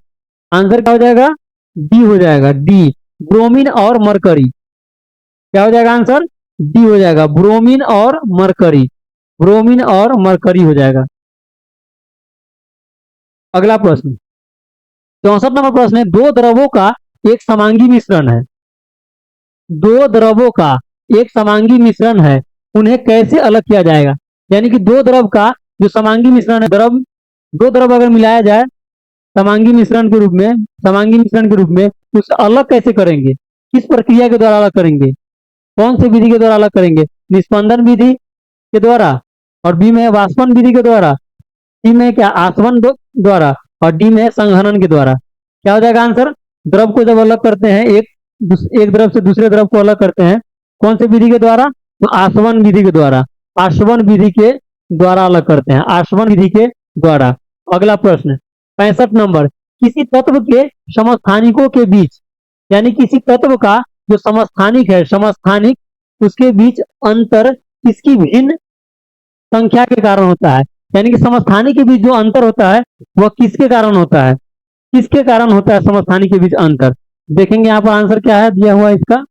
A: आंसर क्या हो जाएगा? डी हो जाएगा, डी। ब्रोमीन और मरकरी क्या हो जाएगा? आंसर डी हो जाएगा, ब्रोमीन और मरकरी, ब्रोमीन और मरकरी हो जाएगा। अगला प्रश्न 64 नंबर प्रश्न है, दो द्रवों का एक समांगी मिश्रण है, दो द्रवों का एक समांगी मिश्रण है, उन्हें कैसे अलग किया जाएगा? यानी कि दो द्रव का जो समांगी मिश्रण है, दो द्रव अगर मिलाया जाए समांगी मिश्रण के रूप में, समांगी मिश्रण के रूप में, तो उसे अलग कैसे करेंगे? किस प्रक्रिया के द्वारा अलग करेंगे? कौन सी विधि के द्वारा अलग करेंगे? निस्पंदन विधि के द्वारा, और बी में वाष्पन विधि के द्वारा, सी में क्या? आसवन द्वारा, और डी में संघनन के द्वारा। क्या हो जाएगा आंसर? द्रव को जब अलग करते हैं, एक द्रव से दूसरे द्रव को अलग करते हैं, कौन से विधि के द्वारा? तो आसवन विधि के द्वारा, आसवन विधि के द्वारा अलग करते हैं, आसवन विधि के द्वारा। अगला प्रश्न 65 नंबर, किसी तत्व के समस्थानिकों के बीच, यानी किसी तत्व का जो समस्थानिक है, समस्थानिक, उसके बीच अंतर किसकी भिन्न संख्या के कारण होता है। यानी कि समस्थानिक के बीच जो अंतर होता है वह किसके कारण होता है, किसके कारण होता है समस्थानिक के बीच अंतर। देखेंगे यहाँ पर आंसर क्या है दिया हुआ इसका।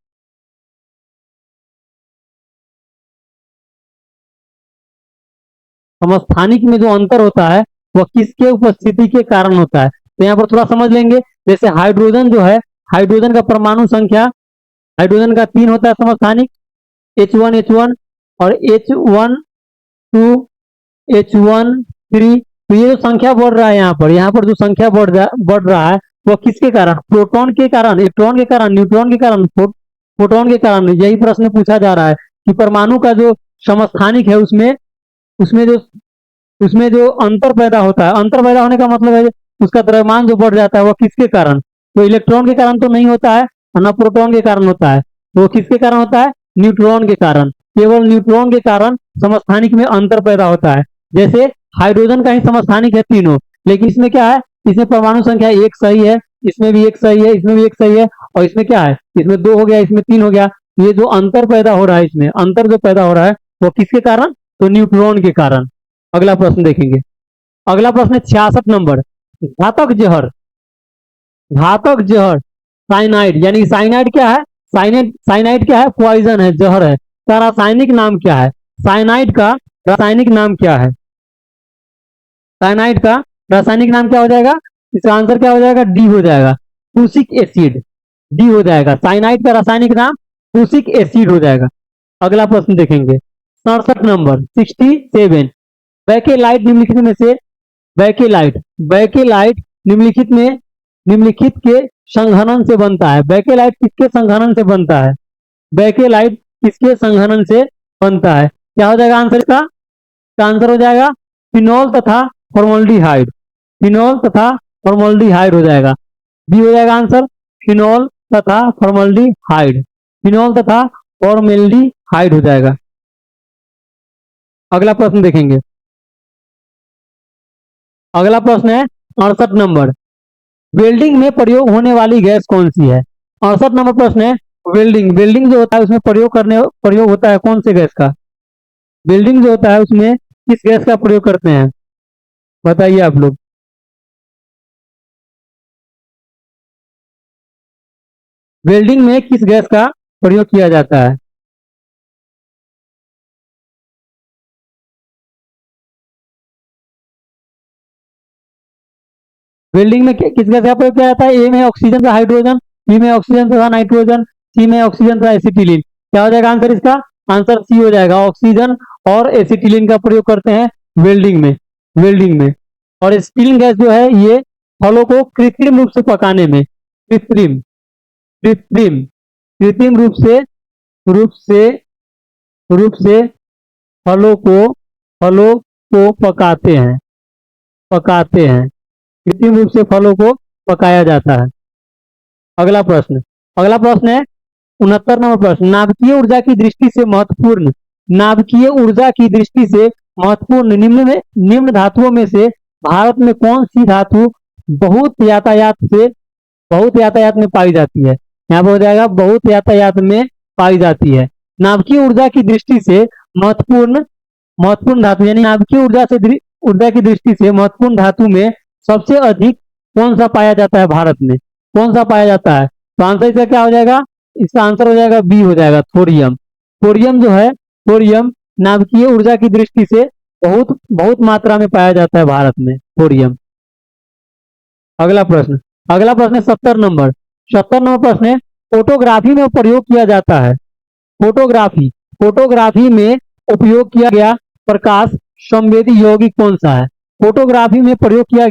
A: समस्थानिक में जो अंतर होता है वह किसके उपस्थिति के कारण होता है। तो यहाँ पर थोड़ा समझ लेंगे। जैसे हाइड्रोजन जो है, हाइड्रोजन का परमाणु संख्या, हाइड्रोजन का 3 होता है समस्थानिक, H1 और H1 2 H1 3। तो ये जो संख्या बढ़ रहा है यहाँ पर जो संख्या बढ़ रहा है वह किसके कारण, प्रोटॉन के कारण, इलेक्ट्रॉन के कारण, न्यूट्रॉन के कारण, प्रोटॉन के कारण। यही प्रश्न पूछा जा रहा है कि परमाणु का जो समस्थानिक है उसमें उसमें जो उसमें जो अंतर पैदा होता है, अंतर पैदा होने का मतलब है उसका द्रव्यमान जो बढ़ जाता है वह किसके कारण, तो इलेक्ट्रॉन के कारण तो नहीं होता है और न प्रोटॉन के कारण होता है। तो किसके कारण होता है, न्यूट्रॉन के कारण। केवल न्यूट्रॉन के कारण समस्थानिक में अंतर पैदा होता है। जैसे हाइड्रोजन का ही समस्थानिक है तीनों, लेकिन इसमें क्या है, इसमें परमाणु संख्या 1 सही है, इसमें भी 1 सही है, इसमें भी 1 सही है, और इसमें क्या है, इसमें 2 हो गया, इसमें 3 हो गया। ये जो अंतर पैदा हो रहा है, इसमें अंतर जो पैदा हो रहा है वो किसके कारण, तो न्यूट्रॉन के कारण। अगला प्रश्न देखेंगे। अगला प्रश्न है 66 नंबर, घातक जहर, घातक जहर साइनाइड, यानी साइनाइड क्या है, साइनाइड क्या है, पॉइजन है, जहर है। का रासायनिक नाम क्या है, साइनाइड का रासायनिक नाम क्या है, साइनाइड का रासायनिक नाम क्या हो जाएगा, इसका आंसर क्या हो जाएगा, डी हो जाएगा, फूसिक एसिड, डी हो जाएगा। साइनाइड का रासायनिक नाम फूसिक एसिड हो जाएगा। अगला प्रश्न देखेंगे 67 नंबर 67, बैकेलाइट निम्नलिखित में से, बैकेलाइट, बैकेलाइट निम्नलिखित के संघनन से बनता है। बैकेलाइट किसके संघनन से बनता है, बैकेलाइट किसके संघनन से बनता है। क्या हो जाएगा आंसर इसका, आंसर हो जाएगा फिनोल तथा फॉर्मल्डिहाइड, फिनोल तथा फॉर्मल्डिहाइड हो जाएगा, बी हो जाएगा आंसर, फिनोल तथा फॉर्मल्डिहाइड, फिनोल तथा फॉर्मल्डिहाइड हो जाएगा। अगला प्रश्न देखेंगे। अगला प्रश्न है 68 नंबर, वेल्डिंग में प्रयोग होने वाली गैस कौन सी है। 68 नंबर प्रश्न है वेल्डिंग, वेल्डिंग जो होता है उसमें प्रयोग होता है कौन से गैस का, वेल्डिंग जो होता है उसमें किस गैस का प्रयोग करते हैं, बताइए आप लोग। वेल्डिंग में किस गैस का प्रयोग किया जाता है। वेल्डिंग में किस गैस का प्रयोग किया जाता है, ए में ऑक्सीजन तथा हाइड्रोजन, बी में ऑक्सीजन तथा नाइट्रोजन, सी में ऑक्सीजन तथा एसिटिलीन। क्या हो जाएगा आंसर इसका, आंसर सी हो जाएगा, ऑक्सीजन और एसिटिलीन का प्रयोग करते हैं वेल्डिंग में, वेल्डिंग में। और एसिटिलीन गैस जो है ये फलों को कृत्रिम रूप से पकाने में, कृत्रिम कृत्रिम कृत्रिम रूप से रूप से फलों को पकाते हैं, पकाते हैं, कृत्रिम रूप से फलों को पकाया जाता है। अगला प्रश्न, अगला प्रश्न है 69 नंबर प्रश्न, नाभिकीय ऊर्जा की दृष्टि से महत्वपूर्ण, नाभिकीय ऊर्जा की दृष्टि से महत्वपूर्ण निम्न धातुओं में से भारत में कौन सी धातु बहुत यातायात में पाई जाती है। यहाँ पर हो जाएगा बहुत यातायात में पाई जाती है। नाभिकीय ऊर्जा की दृष्टि से महत्वपूर्ण महत्वपूर्ण धातु, यानी नाभिकीय ऊर्जा की दृष्टि से महत्वपूर्ण धातु में सबसे अधिक कौन सा पाया जाता है भारत में, कौन सा पाया जाता है। तो आंसर इसका क्या हो जाएगा, इसका आंसर हो जाएगा बी हो जाएगा, थोरियम। थोरियम जो है, थोरियम नाभिकीय ऊर्जा की दृष्टि से बहुत बहुत मात्रा में पाया जाता है भारत में, थोरियम। अगला प्रश्न, अगला प्रश्न है 70 नंबर, 70 नंबर प्रश्न है फोटोग्राफी में प्रयोग किया जाता है, फोटोग्राफी, फोटोग्राफी में उपयोग किया गया प्रकाश संवेदी यौगिक कौन सा है। फोटोग्राफी में प्रयोग किया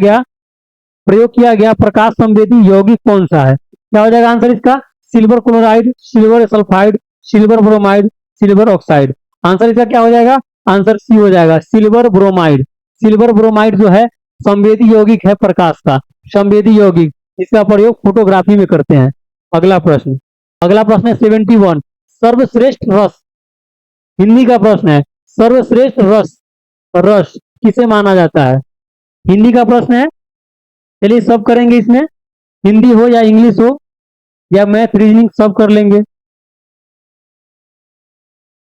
A: गया प्रकाश संवेदी यौगिक कौन सा है। क्या हो जाएगा आंसर इसका, silver chloride, silver sulphide, silver bromide, silver oxide. Answer इसका क्या हो जाएगा, आंसर सी हो जाएगा, सिल्वर ब्रोमाइड। सिल्वर ब्रोमाइड जो है संवेदी यौगिक है प्रकाश का, संवेदी यौगिक, इसका प्रयोग फोटोग्राफी में करते हैं। अगला प्रश्न, अगला प्रश्न है 71, सर्वश्रेष्ठ रस, हिंदी का प्रश्न है, सर्वश्रेष्ठ रस किसे माना जाता है। हिंदी का प्रश्न है। चलिए सब करेंगे इसमें, हिंदी हो या इंग्लिश हो या मैथ रीजनिंग, सब कर लेंगे।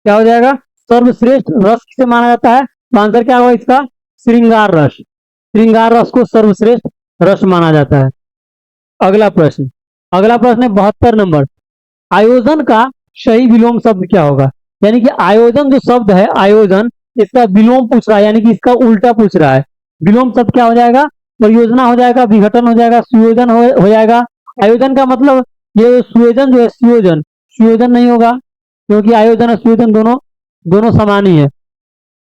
A: क्या हो जाएगा? सर्वश्रेष्ठ रस किसे माना जाता है? तो आंसर क्या होगा इसका? श्रृंगार रस। श्रृंगार रस को सर्वश्रेष्ठ रस माना जाता है। अगला प्रश्न, अगला प्रश्न है 72 नंबर। आयोजन का सही विलोम शब्द क्या होगा? यानी कि आयोजन जो शब्द है, आयोजन, इसका विलोम पूछ रहा है, यानी कि इसका उल्टा पूछ रहा है। विलोम शब्द क्या हो जाएगा? परियोजना हो जाएगा, विघटन हो जाएगा, सुयोजन हो जाएगा। आयोजन का मतलब ये सुयोजन जो है, सुयोजन, सुयोजन नहीं होगा, क्योंकि आयोजन और सुयोजन दोनों दोनों समान ही है।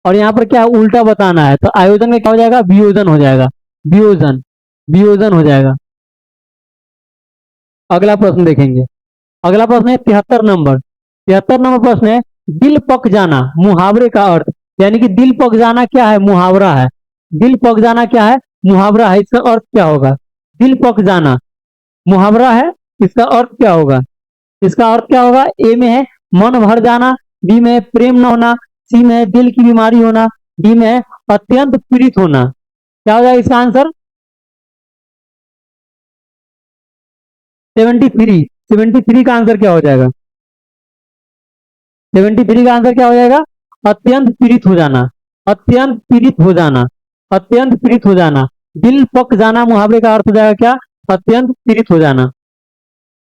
A: और यहाँ पर क्या उल्टा बताना है, तो आयोजन का क्या हो जाएगा? वियोजन हो जाएगा, वियोजन, वियोजन हो जाएगा। अगला प्रश्न देखेंगे। अगला प्रश्न है 73 नंबर। 73 नंबर प्रश्न है, दिल पक जाना मुहावरे का अर्थ। यानी कि दिल पक जाना क्या है? मुहावरा है। दिल पक जाना क्या है? मुहावरा है। इसका अर्थ क्या होगा? दिल पक जाना मुहावरा है, इसका अर्थ क्या होगा? इसका अर्थ क्या होगा? ए में है मन भर जाना, बी में है प्रेम न होना, सी में है दिल की बीमारी होना, डी में है अत्यंत पीड़ित होना। क्या हो जाएगा इसका आंसर? 73। 73 का आंसर क्या हो जाएगा? 73 का आंसर क्या हो जाएगा? अत्यंत पीड़ित हो जाना, अत्यंत पीड़ित हो जाना, अत्यंत पीड़ित हो जाना। दिल पक जाना मुहावरे का अर्थ हो जाएगा क्या? अत्यंत पीड़ित हो जाना।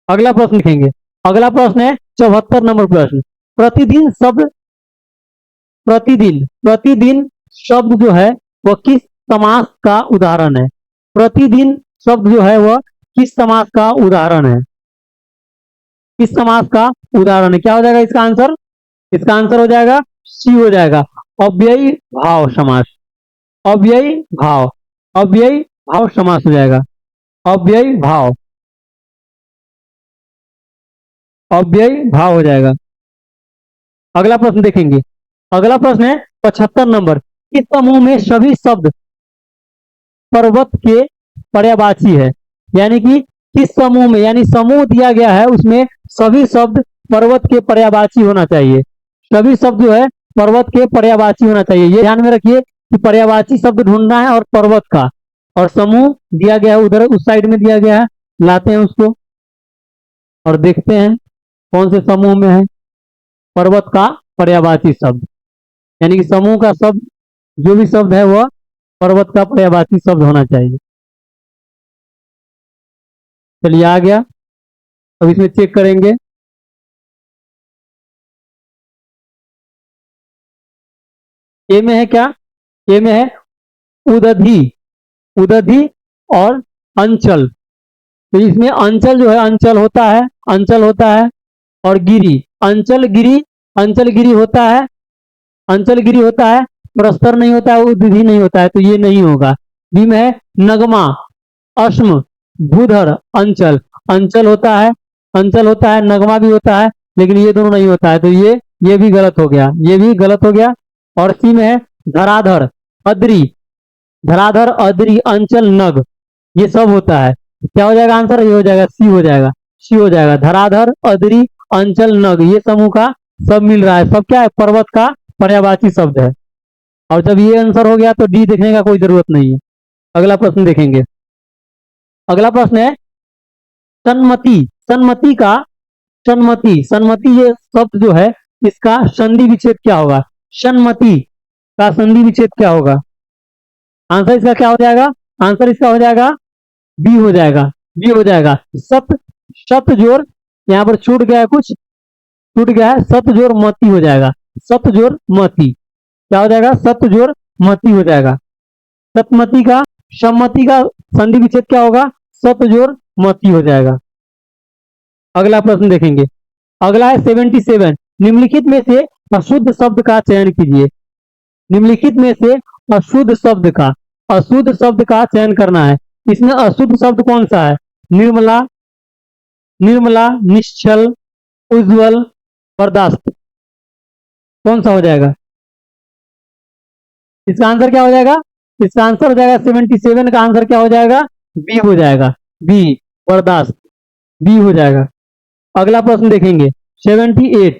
A: अगला प्रश्न लिखेंगे। अगला प्रश्न है 74 नंबर प्रश्न। प्रतिदिन शब्द, प्रतिदिन, प्रतिदिन शब्द जो है वह किस समास का उदाहरण है? प्रतिदिन शब्द जो है वह किस समास का उदाहरण है? किस समास का उदाहरण है? क्या हो जाएगा इसका आंसर? इसका आंसर हो जाएगा सी, हो जाएगा अव्ययी भाव समास। अव्ययी भाव, अव्ययी भाव समास हो जाएगा, अव्ययी भाव, अव्ययी भाव हो जाएगा। अगला प्रश्न देखेंगे। अगला प्रश्न है 75 नंबर। इस समूह में सभी शब्द पर्वत के पर्यायवाची है। यानी कि किस समूह में, यानी समूह दिया गया है उसमें सभी शब्द पर्वत के पर्यायवाची होना चाहिए। सभी शब्द जो है पर्वत के पर्यायवाची होना चाहिए। ये ध्यान में रखिए कि पर्यायवाची शब्द ढूंढना है और पर्वत का, और समूह दिया गया है उधर उस साइड में दिया गया है, लाते हैं उसको और देखते हैं कौन से समूह में है पर्वत का पर्यायवाची शब्द। यानी कि समूह का शब्द जो भी शब्द है वह पर्वत का पर्यायवाची शब्द होना चाहिए। चलिए आ गया, अब इसमें चेक करेंगे। ए में है क्या? ए में है उदधि, उदधि और अंचल। तो इसमें अंचल जो है, अंचल होता है, अंचल होता है, और गिरी, अंचल गिरी, अंचल गिरी होता है, अंचल गिरी होता है, प्रस्तर नहीं होता है, उदधि नहीं होता है, तो ये नहीं होगा। बी में है नगमा, अश्म, भूधर, अंचल, अंचल होता है, अंचल होता है, नगमा भी होता है, लेकिन ये दोनों नहीं होता है, तो ये भी गलत हो गया, ये भी गलत हो गया। और सी में है धराधर, अद्री, धराधर, अद्री, अंचल, नग, ये सब होता है। क्या हो जाएगा आंसर? ये हो जाएगा सी, हो जाएगा सी, हो जाएगा धराधर, अद्री, अंचल, नग, ये समूह का सब मिल रहा है। सब क्या है? पर्वत का पर्यायवाची शब्द है। और जब ये आंसर हो गया तो डी देखने का कोई जरूरत नहीं है। अगला प्रश्न देखेंगे। अगला प्रश्न है सन्मति। सन्मति का, सन्मति, सन्मति ये शब्द जो है इसका संधि विच्छेद क्या होगा? सन्मति का संधि विच्छेद क्या होगा? आंसर इसका क्या हो जाएगा? आंसर इसका हो जाएगा बी, हो जाएगा बी, हो जाएगा सत, सत जोड़, यहाँ पर छूट गया है, कुछ छूट गया है, सत जोड़ मती हो जाएगा, सत जोड़ मती। क्या हो जाएगा? सत जोड़ मती हो जाएगा। सतमती का, सम्मति का संधि विच्छेद क्या होगा? सत जोड़ मती हो जाएगा। अगला प्रश्न देखेंगे। अगला है 77। निम्नलिखित में से अशुद्ध शब्द का चयन कीजिए। निम्नलिखित में से अशुद्ध शब्द का, अशुद्ध शब्द का चयन करना है। इसमें अशुद्ध शब्द कौन सा है? निर्मला, निर्मला, निश्चल, उज्जवल, बर्दाश्त, कौन सा हो जाएगा? इसका आंसर क्या हो जाएगा? इसका आंसर हो जाएगा 77 का आंसर क्या हो जाएगा? बी हो जाएगा, बी, बर्दाश्त, बी हो जाएगा। अगला प्रश्न देखेंगे 78।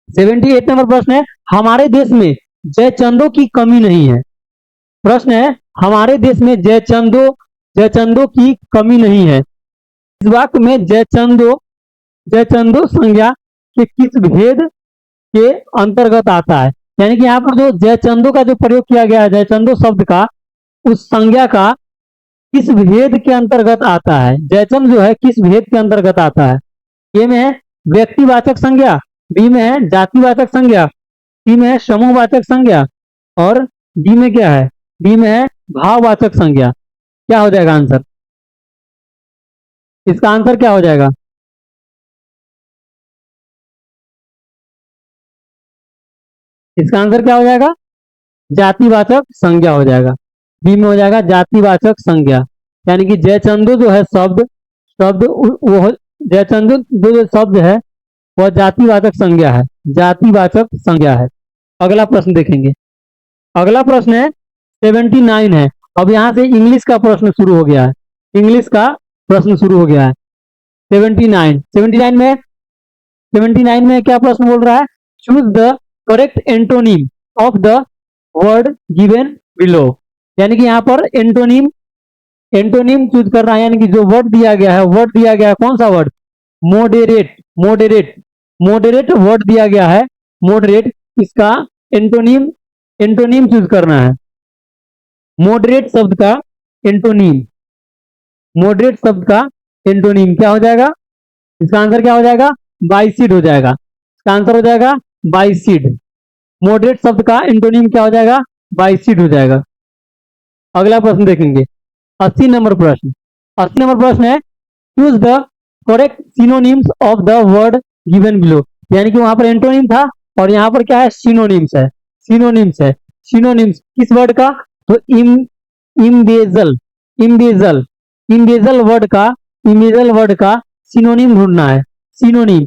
A: 78 नंबर प्रश्न है, हमारे देश में जयचंदों की कमी नहीं है। प्रश्न है, हमारे देश में जयचंदों की कमी नहीं है। इस वाक्य में जयचंदो संज्ञा के किस भेद के अंतर्गत आता है? यानी कि यहाँ पर जो जयचंदो का जो प्रयोग किया गया है, जयचंदो शब्द का, उस संज्ञा का किस भेद के अंतर्गत आता है? जयचंद जो है किस भेद के अंतर्गत आता है? ए में है व्यक्तिवाचक संज्ञा, बी में है जातिवाचक संज्ञा, सी में है समूहवाचक संज्ञा, और डी में क्या है? डी में है भाववाचक संज्ञा। क्या हो जाएगा आंसर? इसका आंसर क्या हो जाएगा? इसका आंसर क्या हो जाएगा? जातिवाचक संज्ञा हो जाएगा। बी में हो जाएगा जातिवाचक संज्ञा। यानी कि जयचंदो जो है वो जयचंदो जो शब्द है वह जातिवाचक संज्ञा है, जातिवाचक संज्ञा है। अगला प्रश्न देखेंगे। अगला प्रश्न है 79 है। अब यहाँ से इंग्लिश का प्रश्न शुरू हो गया है। इंग्लिश का प्रश्न शुरू हो गया है। 79 में क्या प्रश्न बोल रहा है? Choose the correct antonym of the word given below. यानी कि यहाँ पर एंटोनिम चूज करना है। यानी कि जो वर्ड दिया गया है, कौन सा वर्ड? मोडरेट वर्ड दिया गया है, मोडरेट। इसका एंटोनिम चूज करना है। मोडरेट शब्द का एंटोनिम क्या हो जाएगा? इसका आंसर क्या हो जाएगा? बाइसिड हो जाएगा। इसका आंसर हो जाएगा बाइसिड। मॉडरेट शब्द का एंटोनिम क्या हो जाएगा? बाइसिड हो जाएगा। अगला प्रश्न देखेंगे। 80 नंबर प्रश्न है choose the correct synonyms of the word given below. यानी कि वहां पर एंटोनिम था और यहाँ पर क्या है? सिनोनिम्स है। सिनोनिम्स किस वर्ड का? तो इम्बेजल वर्ड का सिनोनिम ढूंढना है। सिनोनिम